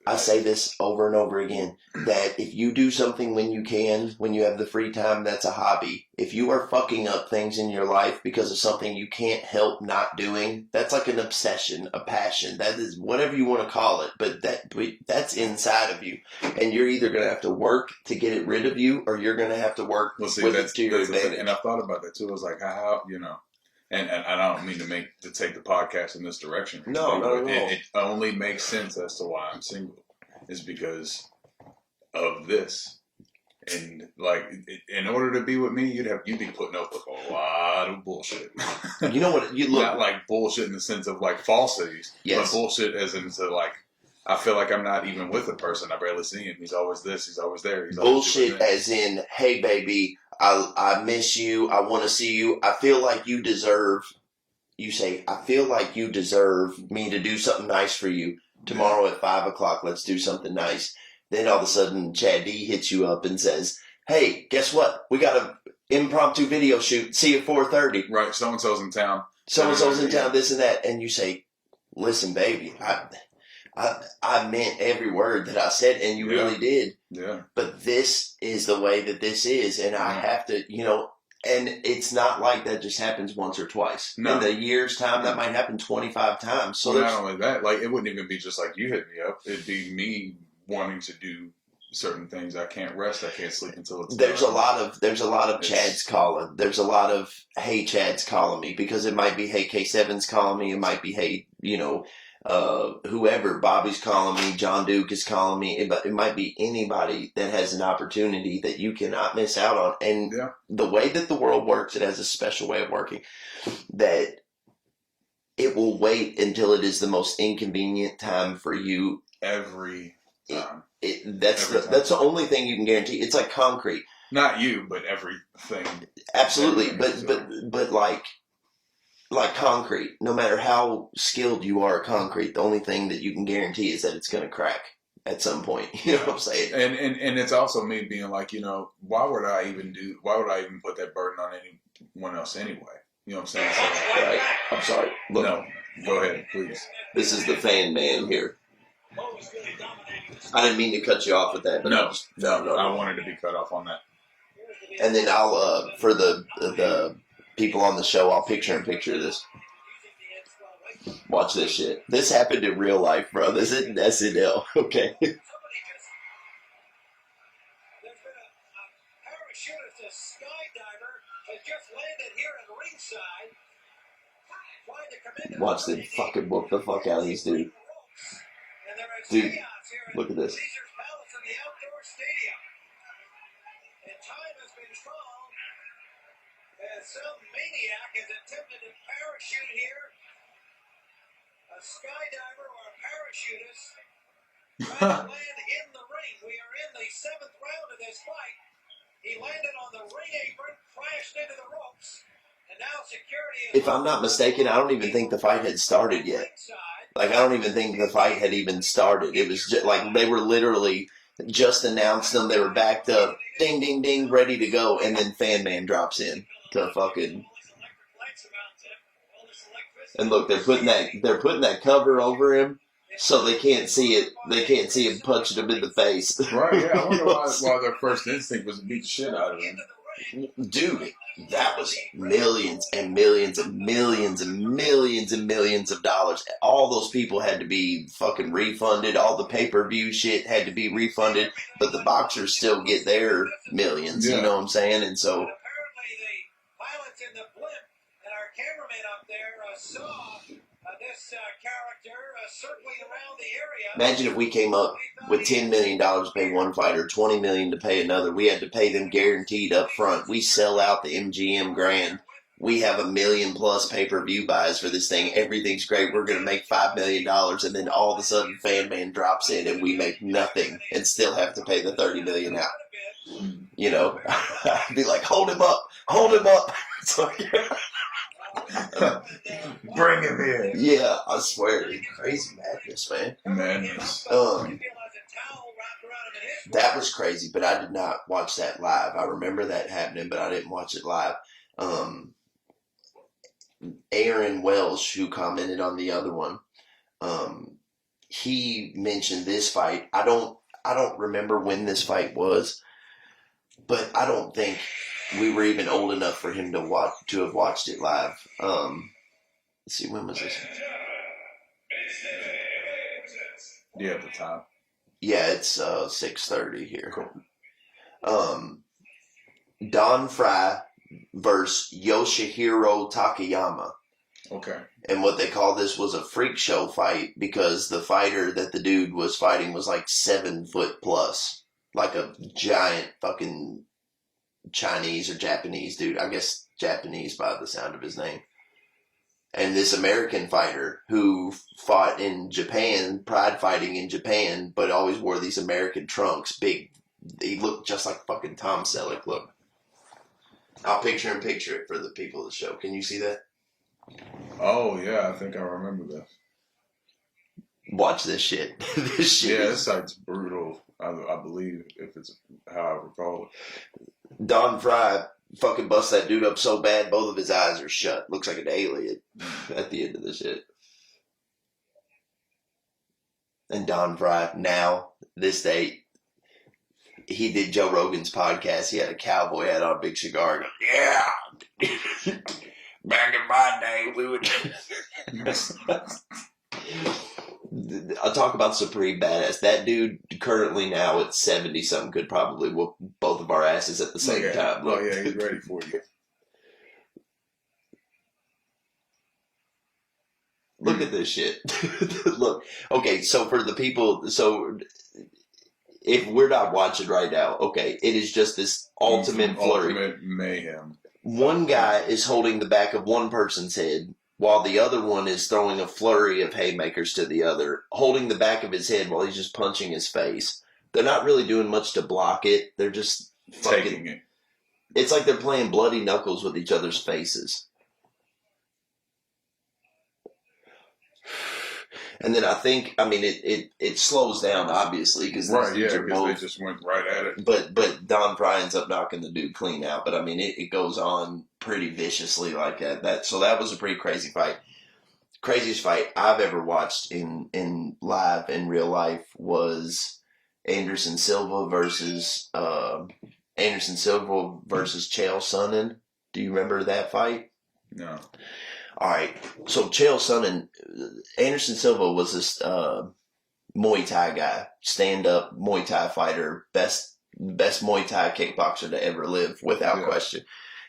I say this over and over again, that if you do something when you have the free time, that's a hobby. If you are fucking up things in your life because of something you can't help not doing, that's like an obsession, a passion. That is whatever you want to call it, but that's inside of you, and you're either going to have to work to get it rid of you, or you're going to have to work with it to your advantage. And I thought about that too. I was like, how and I don't mean to take the podcast in this direction. No. It only makes sense as to why I'm single, is because of this. And like, in order to be with me, you'd be putting up with a lot of bullshit. You know what? You look not like bullshit in the sense of like falsities, but bullshit as into like, I feel like I'm not even with a person. I barely see him. He's always this. He's always there. He's bullshit as in, hey baby, I miss you. I want to see you. I feel like you deserve. You say, I feel like you deserve me to do something nice for you tomorrow at 5:00. Let's do something nice. Then all of a sudden, Chad D hits you up and says, hey, guess what? We got an impromptu video shoot. See you at 4:30. Right. So-and-so's in town. So-and-so's in town, this and that. And you say, listen, baby, I meant every word that I said, and you really did. Yeah. But this is the way that this is, and I have to, and it's not like that just happens once or twice. No. In a year's time, that might happen 25 times. So not only that, like, it wouldn't even be just like you hit me up. It'd be me wanting to do certain things. I can't rest. I can't sleep until it's there's done. a lot of Chads calling. There's a lot of hey Chad's calling me, because it might be hey K7's calling me. It might be hey whoever, Bobby's calling me, John Duke is calling me. It might be anybody that has an opportunity that you cannot miss out on. And the way that the world works, it has a special way of working, that it will wait until it is the most inconvenient time for you. Every time. That's the only thing you can guarantee. It's like concrete. Not you, but everything. Absolutely, but like concrete, no matter how skilled you are at concrete, the only thing that you can guarantee is that it's going to crack at some point. You know what I'm saying? And it's also me being like, why would I even put that burden on anyone else anyway? You know what I'm saying? So, Right. I'm sorry. Look, no, go ahead, please. this is the fan man here. I didn't mean to cut you off with that, but No, I wanted to be cut off on that. And then I'll for the people on the show, I'll picture this. Watch this shit. This happened in real life, bro. This isn't SNL. Okay. Watch them fucking whoop the fuck out of this dude. Dude, look at this. Some maniac has attempted to parachute here. A skydiver or a parachutist trying to land in the ring. We are in the 7th round of this fight. He landed on the ring apron, crashed into the ropes, and now security is... If I'm not mistaken, I don't even think the fight had started yet. Like, I don't even think the fight had even started. It was just like they were literally just announced them. They were backed up, ding, ding, ding, ready to go, and then Fan Man drops in to fucking... And look, they're putting that cover over him so they can't see it. They can't see him punching him in the face. Right? Yeah. I wonder why their first instinct was to beat the shit out of him. Dude, that was millions and millions and millions and millions and millions of dollars. All those people had to be fucking refunded. All the pay-per-view shit had to be refunded. But the boxers still get their millions. Yeah. You know what I'm saying? And so. In the blimp, and our cameraman up there saw this character circling around the area. Imagine if we came up with $10 million to pay one fighter, $20 million to pay another. We had to pay them guaranteed up front. We sell out the MGM Grand. We have $1 million plus pay-per-view buys for this thing. Everything's great. We're going to make $5 million, and then all of a sudden Fan Man drops in and we make nothing and still have to pay the $30 million out. You know, I'd be like, hold him up. It's like, bring him in. Yeah, I swear, it's crazy madness, man. Madness. That was crazy, but I did not watch that live. I remember that happening, but I didn't watch it live. Aaron Welsh, who commented on the other one, he mentioned this fight. I don't remember when this fight was, but I don't think we were even old enough for him to have watched it live. Let's see, when was this? Yeah, at the time. Yeah, it's 6:30 here. Cool. Don Fry versus Yoshihiro Takayama. Okay. And what they call this was a freak show fight because the fighter that the dude was fighting was like 7 foot plus. Like a giant fucking Chinese or Japanese dude. I guess Japanese by the sound of his name. And this American fighter who fought in Japan, pride fighting in Japan, but always wore these American trunks. Big. He looked just like fucking Tom Selleck. Look. I'll picture it for the people of the show. Can you see that? Oh, yeah. I think I remember this. Watch this shit. This shit. Yeah, this site's brutal. I believe, if it's how I recall it. Don Fry fucking busts that dude up so bad, both of his eyes are shut. Looks like an alien at the end of the shit. And Don Fry, now, this day, he did Joe Rogan's podcast. He had a cowboy hat on, a big cigar. Goes, yeah. Back in my day, we would... I'll talk about Supreme Badass. That dude currently now at 70-something could probably whoop both of our asses at the same time. Oh, yeah, he's ready for you. Look at this shit. Look. Okay, so for the people... So if we're not watching right now, okay, it is just this ultimate flurry. Ultimate mayhem. One guy is holding the back of one person's head, while the other one is throwing a flurry of haymakers to the other, holding the back of his head while he's just punching his face. They're not really doing much to block it. They're just taking it. It's like they're playing bloody knuckles with each other's faces. And then I think, I mean, it slows down obviously because right, yeah, because they just went right at it. But Don Fry ends up knocking the dude clean out. But I mean, it goes on pretty viciously like that. So that was a pretty crazy fight. Craziest fight I've ever watched in live in real life was Anderson Silva versus Chael Sonnen. Do you remember that fight? No. All right. So Chael Sonnen, Anderson Silva was this Muay Thai guy, stand up Muay Thai fighter, best Muay Thai kickboxer to ever live without question.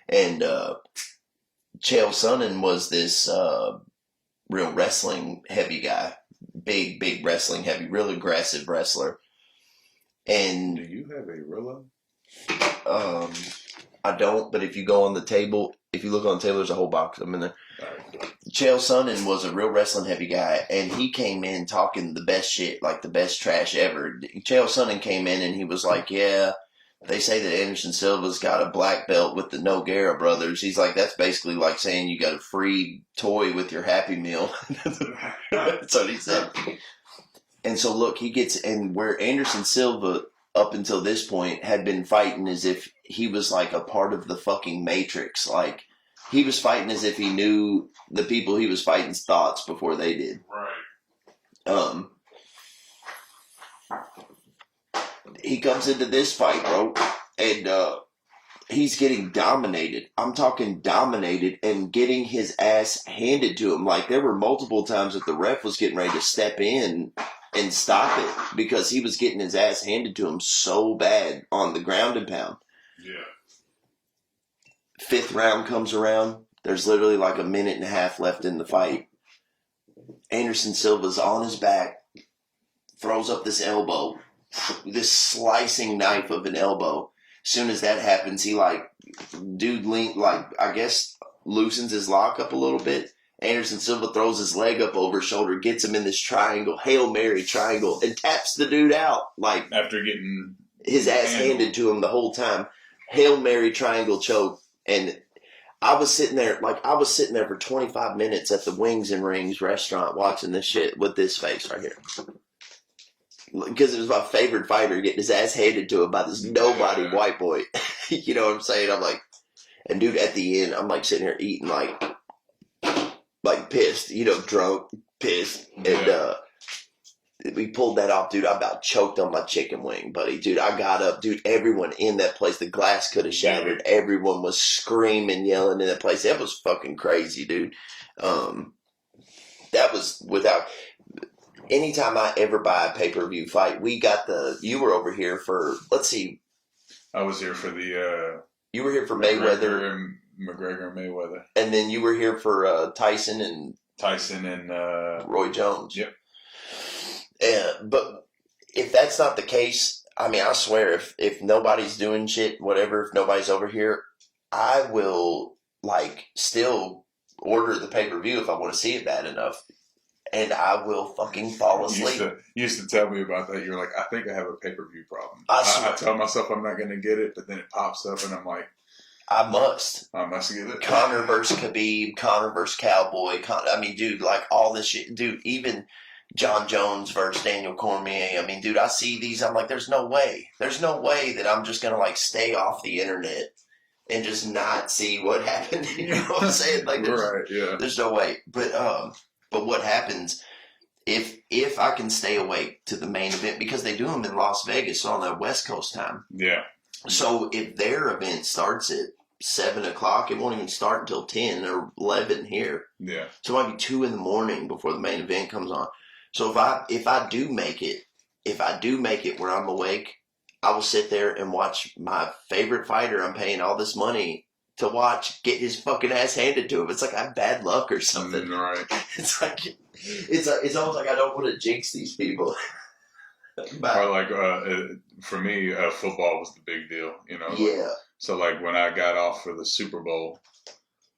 And Chael Sonnen was this real wrestling heavy guy, big wrestling heavy, real aggressive wrestler. And do you have a Rilla? I don't, but if you go on the table, if you look on the table, there's a whole box of them in there. Right. Chael Sonnen was a real wrestling heavy guy, and he came in talking the best shit, like the best trash ever. Chael Sonnen came in and he was like, yeah, they say that Anderson Silva's got a black belt with the Nogueira brothers. He's like, that's basically like saying you got a free toy with your Happy Meal. That's what he said. And so look, he gets, and where Anderson Silva up until this point had been fighting as if he was like a part of the fucking Matrix. Like he was fighting as if he knew the people he was fighting's thoughts before they did. Right. He comes into this fight, bro, and he's getting dominated. I'm talking dominated and getting his ass handed to him. Like there were multiple times that the ref was getting ready to step in and stop it because he was getting his ass handed to him so bad on the ground and pound. Yeah. 5th round comes around. There's literally like a minute and a half left in the fight. Anderson Silva's on his back, throws up this elbow, this slicing knife of an elbow. As soon as that happens, he I guess loosens his lock up a little bit. Anderson Silva throws his leg up over his shoulder, gets him in this triangle, Hail Mary triangle, and taps the dude out. Like after getting his ass handed to him the whole time. Hail Mary triangle choke. And I was sitting there for 25 minutes at the Wings and Rings restaurant watching this shit with this face right here. Because it was my favorite fighter getting his ass handed to him by this nobody white boy. You know what I'm saying? I'm like, and dude, at the end, I'm like sitting here eating like pissed, drunk, pissed. And we pulled that off, dude. I about choked on my chicken wing, buddy. Dude, I got up. Dude, everyone in that place, the glass could have shattered. Everyone was screaming, yelling in that place. That was fucking crazy, dude. That was without... Anytime I ever buy a pay-per-view fight, you were over here for, let's see. I was here for the... you were here for Mayweather. McGregor and Mayweather. And then you were here for Tyson and... Roy Jones. Yep. But if that's not the case, I mean, I swear, if nobody's doing shit, whatever, if nobody's over here, I will, still order the pay-per-view if I want to see it bad enough. And I will fucking fall asleep. You used to tell me about that. You're like, I think I have a pay-per-view problem. I tell myself I'm not going to get it, but then it pops up and I'm like, I must get it. Conor versus Khabib, Conor versus Cowboy. I mean, dude, all this shit. Dude, even John Jones versus Daniel Cormier. I mean, dude, I see these. I'm like, there's no way. There's no way that I'm just going to, stay off the internet and just not see what happened. You know what I'm saying? There's no way. But what happens if I can stay awake to the main event, because they do them in Las Vegas on the West Coast time. Yeah. So if their event starts at 7 o'clock, it won't even start until 10 or 11 here. Yeah. So it might be 2 in the morning before the main event comes on. So if I do make it where I'm awake, I will sit there and watch my favorite fighter I'm paying all this money to watch get his fucking ass handed to him. It's like I have bad luck or something. Right. It's it's almost like I don't want to jinx these people. Or for me, football was the big deal, Yeah. So when I got off for the Super Bowl,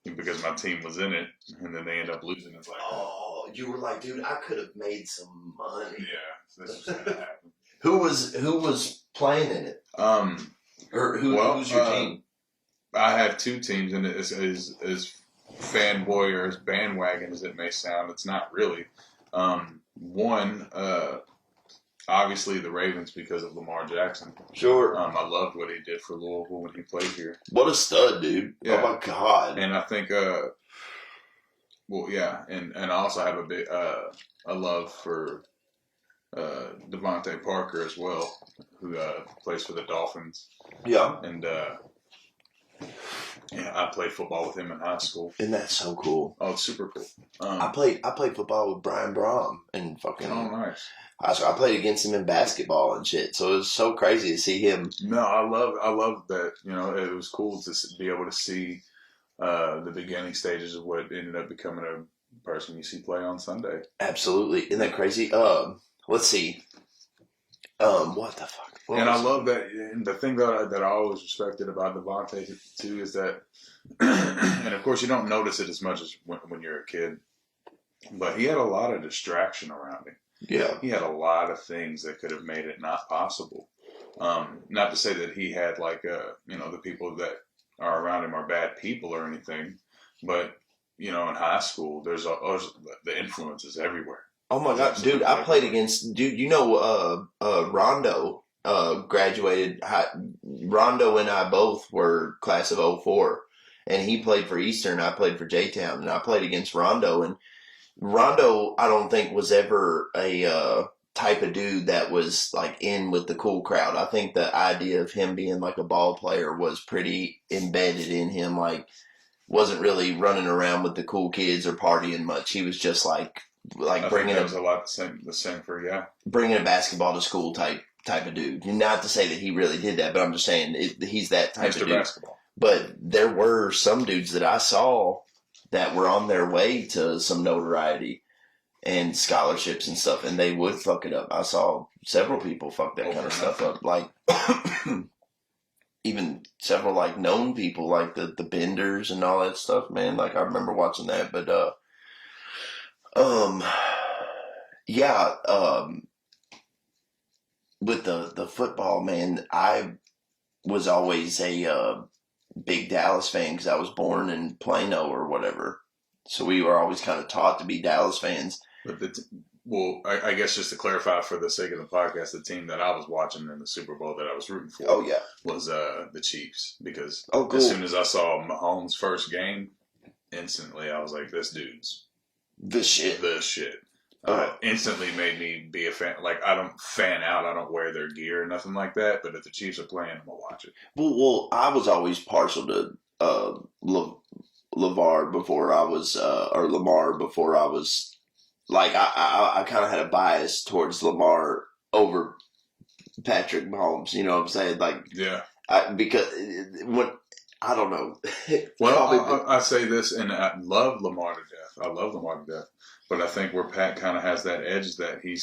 because my team was in it, and then they end up losing, it's like, oh, you were like, dude, I could have made some money. Yeah, so this was gonna happen. Who was playing in it? Or who's your team? I have 2 teams, and it's as fanboy or as bandwagon as it may sound, it's not really. one, obviously the Ravens because of Lamar Jackson. Sure. I loved what he did for Louisville when he played here. What a stud, dude. Yeah. Oh, my God. And I think, well, yeah, and I also have a love for Devontae Parker as well, who plays for the Dolphins. Yeah. And yeah, I played football with him in high school. And that's so cool. Oh, it's super cool. I played football with Brian Brom and fucking. Oh, nice. I played against him in basketball and shit. So it was so crazy to see him. No, I love that. You know, it was cool to be able to see the beginning stages of what ended up becoming a person you see play on Sunday. Absolutely. Isn't that crazy? Let's see. What the fuck? And I love that. And the thing that I always respected about Devontae too is that, and of course you don't notice it as much as when you're a kid, but he had a lot of distraction around him. Yeah. He had a lot of things that could have made it not possible. Not to say that he had the people that are around him are bad people or anything, but in high school there's the influences everywhere. Oh my God, dude! I played against Rondo. Graduated. Rondo and I both were class of 04, and he played for Eastern. I played for J-Town, and I played against Rondo. And Rondo, I don't think was ever a type of dude that was like in with the cool crowd. I think the idea of him being like a ball player was pretty embedded in him. Like, wasn't really running around with the cool kids or partying much. He was just like bringing was a lot the same for bringing a basketball to school type of dude. Not to say that he really did that, but I'm just saying he's that type Mr. of dude. Basketball. But there were some dudes that I saw that were on their way to some notoriety and scholarships and stuff, and they would fuck it up. I saw several people fuck that kind of stuff up, like even several like known people, like the Benders and all that stuff. Man, like I remember watching that, but with the football, man, I was always a big Dallas fan because I was born in Plano or whatever. So we were always kind of taught to be Dallas fans. But I guess just to clarify for the sake of the podcast, the team that I was watching in the Super Bowl that I was rooting for was the Chiefs. Because cool. As soon as I saw Mahomes' first game, instantly I was like, this dude's the shit. Instantly made me be a fan. Like, I don't fan out. I don't wear their gear or nothing like that. But if the Chiefs are playing, I'm going to watch it. Well, I was always partial to LeVar before I was, or Lamar before I was, like, I kind of had a bias towards Lamar over Patrick Mahomes. You know what I'm saying? Like, yeah. Because when, I don't know. Well, I say this, and I love Lamar to death. But I think where Pat kind of has that edge that he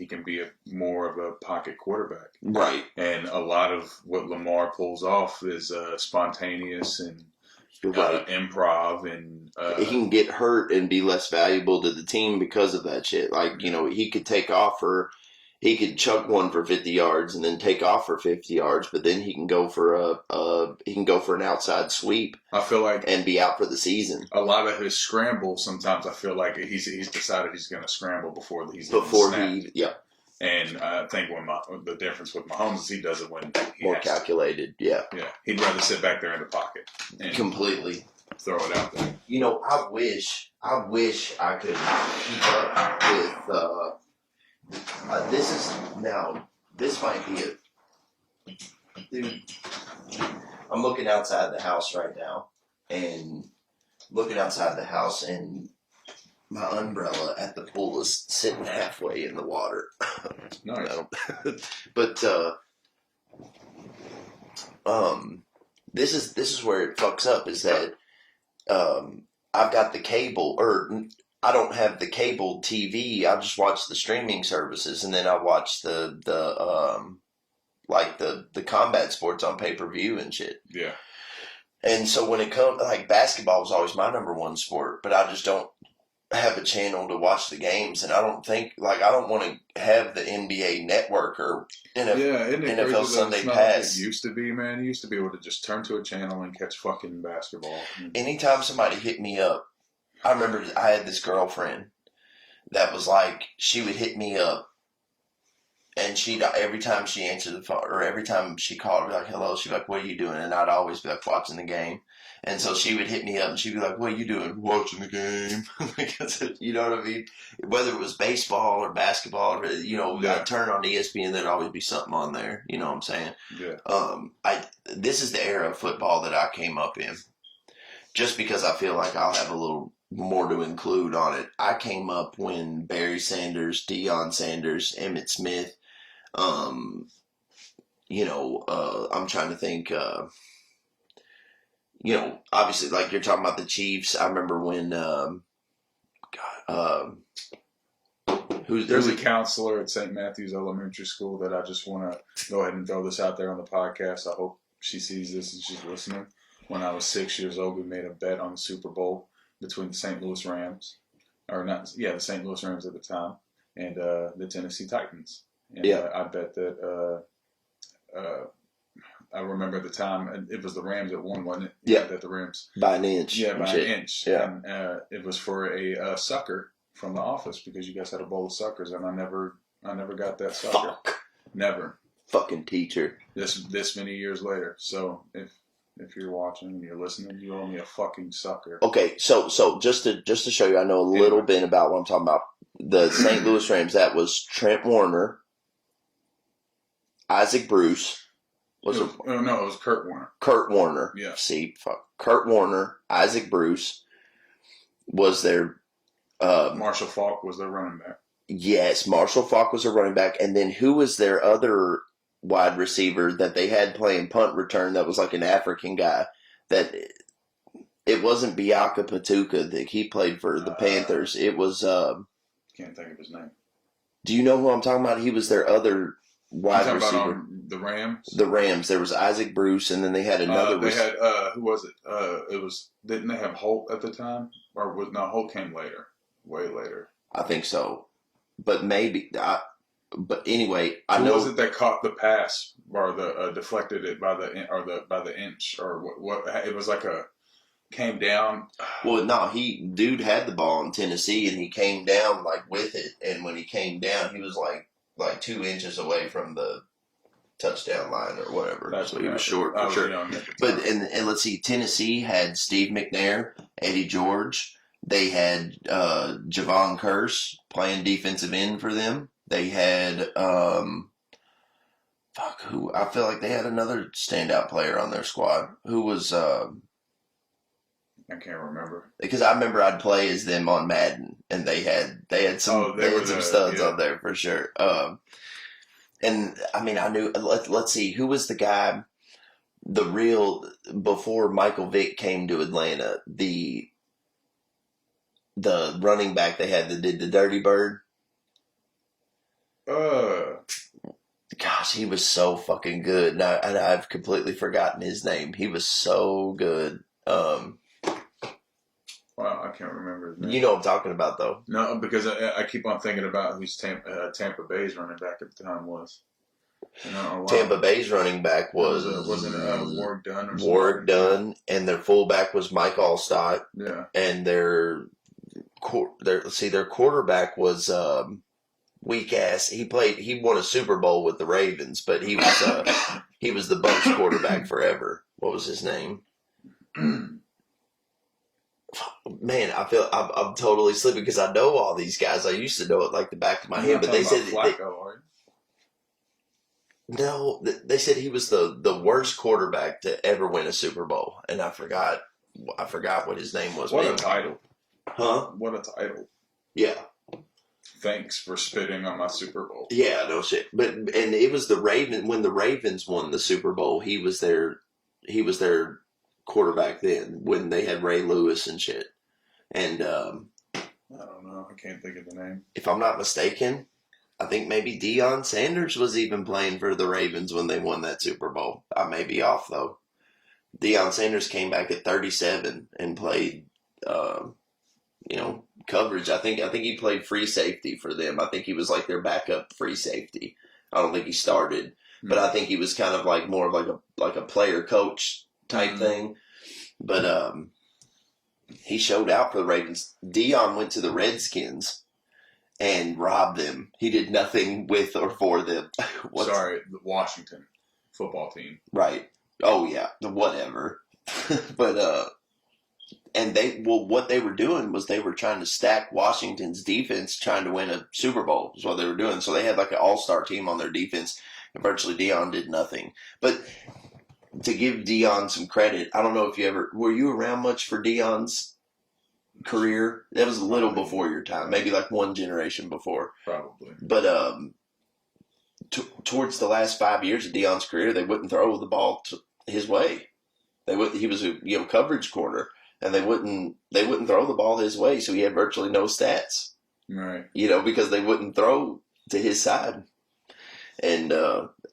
can be more of a pocket quarterback, right? And a lot of what Lamar pulls off is spontaneous and improv, and he can get hurt and be less valuable to the team because of that shit. Like, he could take off he could chuck one for 50 yards and then take off for 50 yards, but then he can go for an outside sweep. I feel like and be out for the season. A lot of his scramble, sometimes I feel like he's decided he's going to scramble before he's yeah. And I think the difference with Mahomes is he does it when he more has calculated. To. Yeah, he'd rather sit back there in the pocket and completely throw it out there. I wish I could keep up with. This might be it. Dude, I'm looking outside the house right now, and my umbrella at the pool is sitting halfway in the water. Nice. But this is where it fucks up, is that I've got the cable, or I don't have the cable TV. I just watch the streaming services, and then I watch the combat sports on pay-per-view and shit. Yeah. And so when it comes, like, basketball was always my number one sport, but I just don't have a channel to watch the games, and I don't want to have the NBA Network or NFL Sunday Pass. Like it used to be, man. You used to be able to just turn to a channel and catch fucking basketball. Anytime somebody hit me up, I remember I had this girlfriend that was like, she would hit me up, and every time she answered the phone, or every time she called, I'd be like, hello, she'd be like, what are you doing? And I'd always be like, watching the game. And so she would hit me up, and she'd be like, what are you doing? Watching the game. Because, you know what I mean? Whether it was baseball or basketball, or, I'd turn on ESPN, there'd always be something on there. You know what I'm saying? Yeah. This is the era of football that I came up in. Just because I feel like I'll have a little more to include on it. I came up when Barry Sanders, Deion Sanders, Emmitt Smith, I'm trying to think, obviously, like you're talking about the Chiefs. I remember when, there's a counselor at St. Matthew's Elementary School that I just want to go ahead and throw this out there on the podcast. I hope she sees this and she's listening. When I was 6 years old, we made a bet on the Super Bowl between the St. Louis Rams, the St. Louis Rams at the time, and the Tennessee Titans. And I bet that I remember at the time it was the Rams that won, wasn't it? Yeah, that the Rams by an inch. Yeah, by an inch. Yeah, and it was for a sucker from the office because you guys had a bowl of suckers, and I never got that sucker. Fuck. Never. Fucking teacher. This many years later. So if you're watching and you're listening, you owe me a fucking sucker. Okay, so just to show you, I know a little bit about what I'm talking about. The St. Louis Rams, that was Trent Warner, Isaac Bruce. It was Kurt Warner. Kurt Warner. Yeah. See, fuck. Kurt Warner, Isaac Bruce was their... Marshall Faulk was their running back. Yes, Marshall Faulk was their running back. And then who was their other wide receiver that they had playing punt return that was like an African guy? That it wasn't Biaka Patuka that he played for the Panthers. It was... can't think of his name. Do you know who I'm talking about? He was their other wide receiver. About, the Rams? The Rams. There was Isaac Bruce, and then they had another... They had... who was it? It was... Didn't they have Holt at the time? Or Holt came later. Way later. I think so. But maybe... But anyway, I know... Who was it that caught the pass or the deflected it by the inch or what? It was like a came down. Well, no, dude had the ball in Tennessee and he came down like with it, and when he came down, he was like 2 inches away from the touchdown line or whatever. So he was short for sure. But and let's see, Tennessee had Steve McNair, Eddie George. They had Javon Curse playing defensive end for them. They had who I feel like they had another standout player on their squad who was I can't remember because I remember I'd play as them on Madden and they had some some studs on there for sure. And I mean I knew let's see who was the guy before Michael Vick came to Atlanta, the running back they had that did the Dirty Bird. Gosh, he was so fucking good, and I've completely forgotten his name. He was so good. Wow, I can't remember his name. You know what I'm talking about, though. No, because I keep on thinking about who's Tampa Bay's running back at the time was. Tampa Bay's running back wasn't Warwick Dunn or something? Warwick Dunn, and their fullback was Mike Allstott. Yeah, and their quarterback was weak ass. He won a Super Bowl with the Ravens, but he was the Bucs quarterback forever. What was his name? Man, I feel I'm totally slipping because I know all these guys. I used to know it like the back of my head, but they said no. They said he was the worst quarterback to ever win a Super Bowl, and I forgot what his name was. What a title! Huh? What a title! Yeah. Thanks for spitting on my Super Bowl. Yeah, no shit. And it was the Ravens when the Ravens won the Super Bowl. He was their quarterback then when they had Ray Lewis and shit. And I don't know. I can't think of the name. If I'm not mistaken, I think maybe Deion Sanders was even playing for the Ravens when they won that Super Bowl. I may be off though. Deion Sanders came back at 37 and played, coverage. I think he played free safety for them. I think he was like their backup free safety. I don't think he started, but I think he was kind of like more of like a player coach type thing. But he showed out for the Ravens. Deion went to the Redskins, and robbed them. He did nothing with or for them. Sorry, the Washington football team. Right. Oh, yeah. Whatever. But, and what they were doing was they were trying to stack Washington's defense, trying to win a Super Bowl, is what they were doing. So they had like an all-star team on their defense, and virtually Deion did nothing. But to give Deion some credit, I don't know if were you around much for Deion's career? That was a little before your time, maybe like one generation before. Probably. But towards the last 5 years of Deion's career, they wouldn't throw the ball his way. He was a coverage corner, and they wouldn't throw the ball his way, so he had virtually no stats. Right. Because they wouldn't throw to his side. And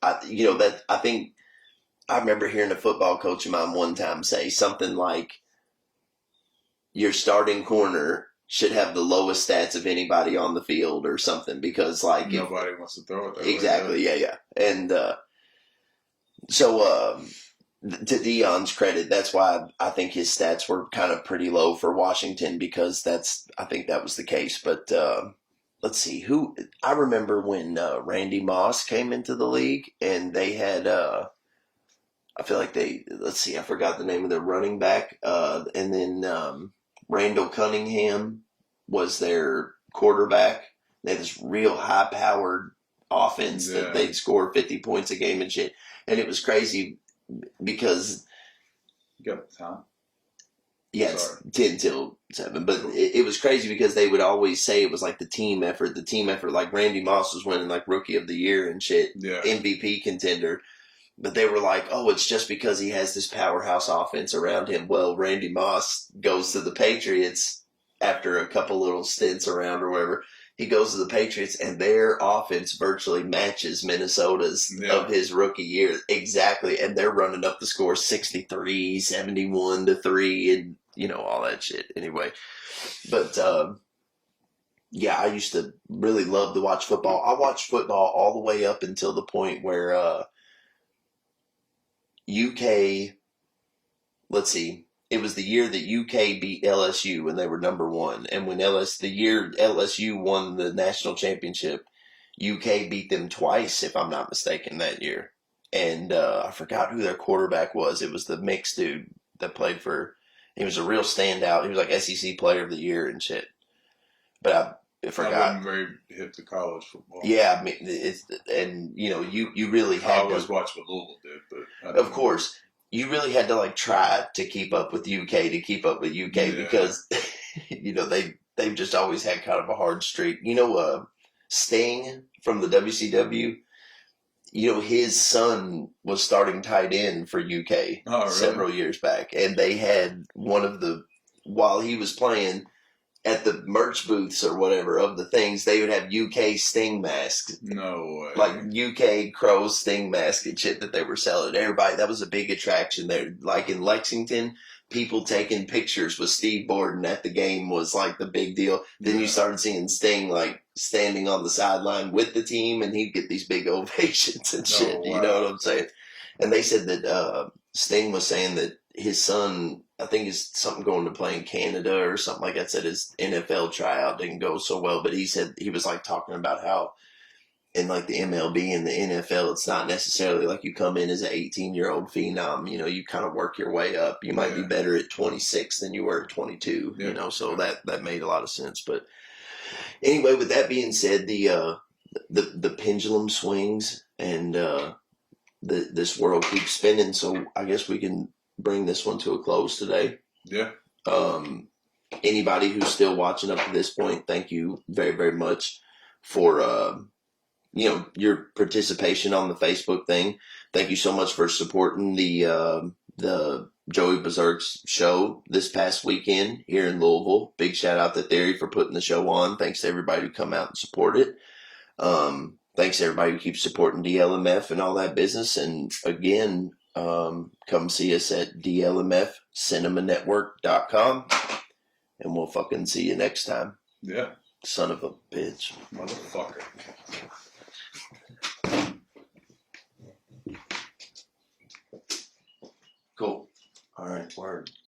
I think I remember hearing a football coach of mine one time say something like, your starting corner should have the lowest stats of anybody on the field or something, because like nobody wants to throw it that exactly way. Yeah. And so to Deion's credit, that's why I think his stats were kind of pretty low for Washington, because I think that was the case. But let's see, I remember when Randy Moss came into the league, and they had I feel like I forgot the name of their running back, and then Randall Cunningham was their quarterback. They had this real high-powered offense that they'd score 50 points a game and shit. And it was crazy because... You got the time? Yeah, it's 10 till 7. But it was crazy because they would always say it was like the team effort. The team effort, like Randy Moss was winning like Rookie of the Year and shit. Yeah. MVP contender. But they were like, oh, it's just because he has this powerhouse offense around him. Well, Randy Moss goes to the Patriots after a couple little stints around or whatever. He goes to the Patriots, and their offense virtually matches Minnesota's of his rookie year. Exactly. And they're running up the score 63, 71 to 3, and, all that shit. Anyway. But, I used to really love to watch football. I watched football all the way up until the point where UK, let's see, it was the year that UK beat LSU when they were number 1. And when the year LSU won the national championship, UK beat them twice, if I'm not mistaken, that year. And I forgot who their quarterback was. It was the mixed dude that played he was a real standout. He was like SEC player of the year and shit. But I forgot. I wasn't very hip to college football. Yeah, I mean, you really had I always watched what Louisville did, but of course, you really had to like try to keep up with UK because they've just always had kind of a hard streak. Sting from the WCW, his son was starting tight end for UK several years back, and they had while he was playing at the merch booths or whatever of the things, they would have UK Sting masks. No way. Like UK Crow Sting mask and shit that they were selling. Everybody, that was a big attraction there. Like in Lexington, people taking pictures with Steve Borden at the game was like the big deal. Then you started seeing Sting like standing on the sideline with the team, and he'd get these big ovations and shit. Wow. You know what I'm saying? And they said that Sting was saying that his son, I think is something going to play in Canada or something like that, said his NFL tryout didn't go so well, but he said he was like talking about how in like the MLB and the NFL, it's not necessarily like you come in as an 18-year-old phenom, you kind of work your way up. You might be better at 26 than you were at 22, so that made a lot of sense. But anyway, with that being said, the pendulum swings and this world keeps spinning, so I guess we can bring this one to a close today. Yeah. Anybody who's still watching up to this point, thank you very, very much for your participation on the Facebook thing. Thank you so much for supporting the Joey Berserk's show this past weekend here in Louisville. Big shout out to Theory for putting the show on. Thanks to everybody who come out and support it. Thanks to everybody who keeps supporting DLMF and all that business. And again, come see us at DLMFCinemaNetwork.com, and we'll fucking see you next time. Yeah. Son of a bitch. Motherfucker. Cool. All right, word.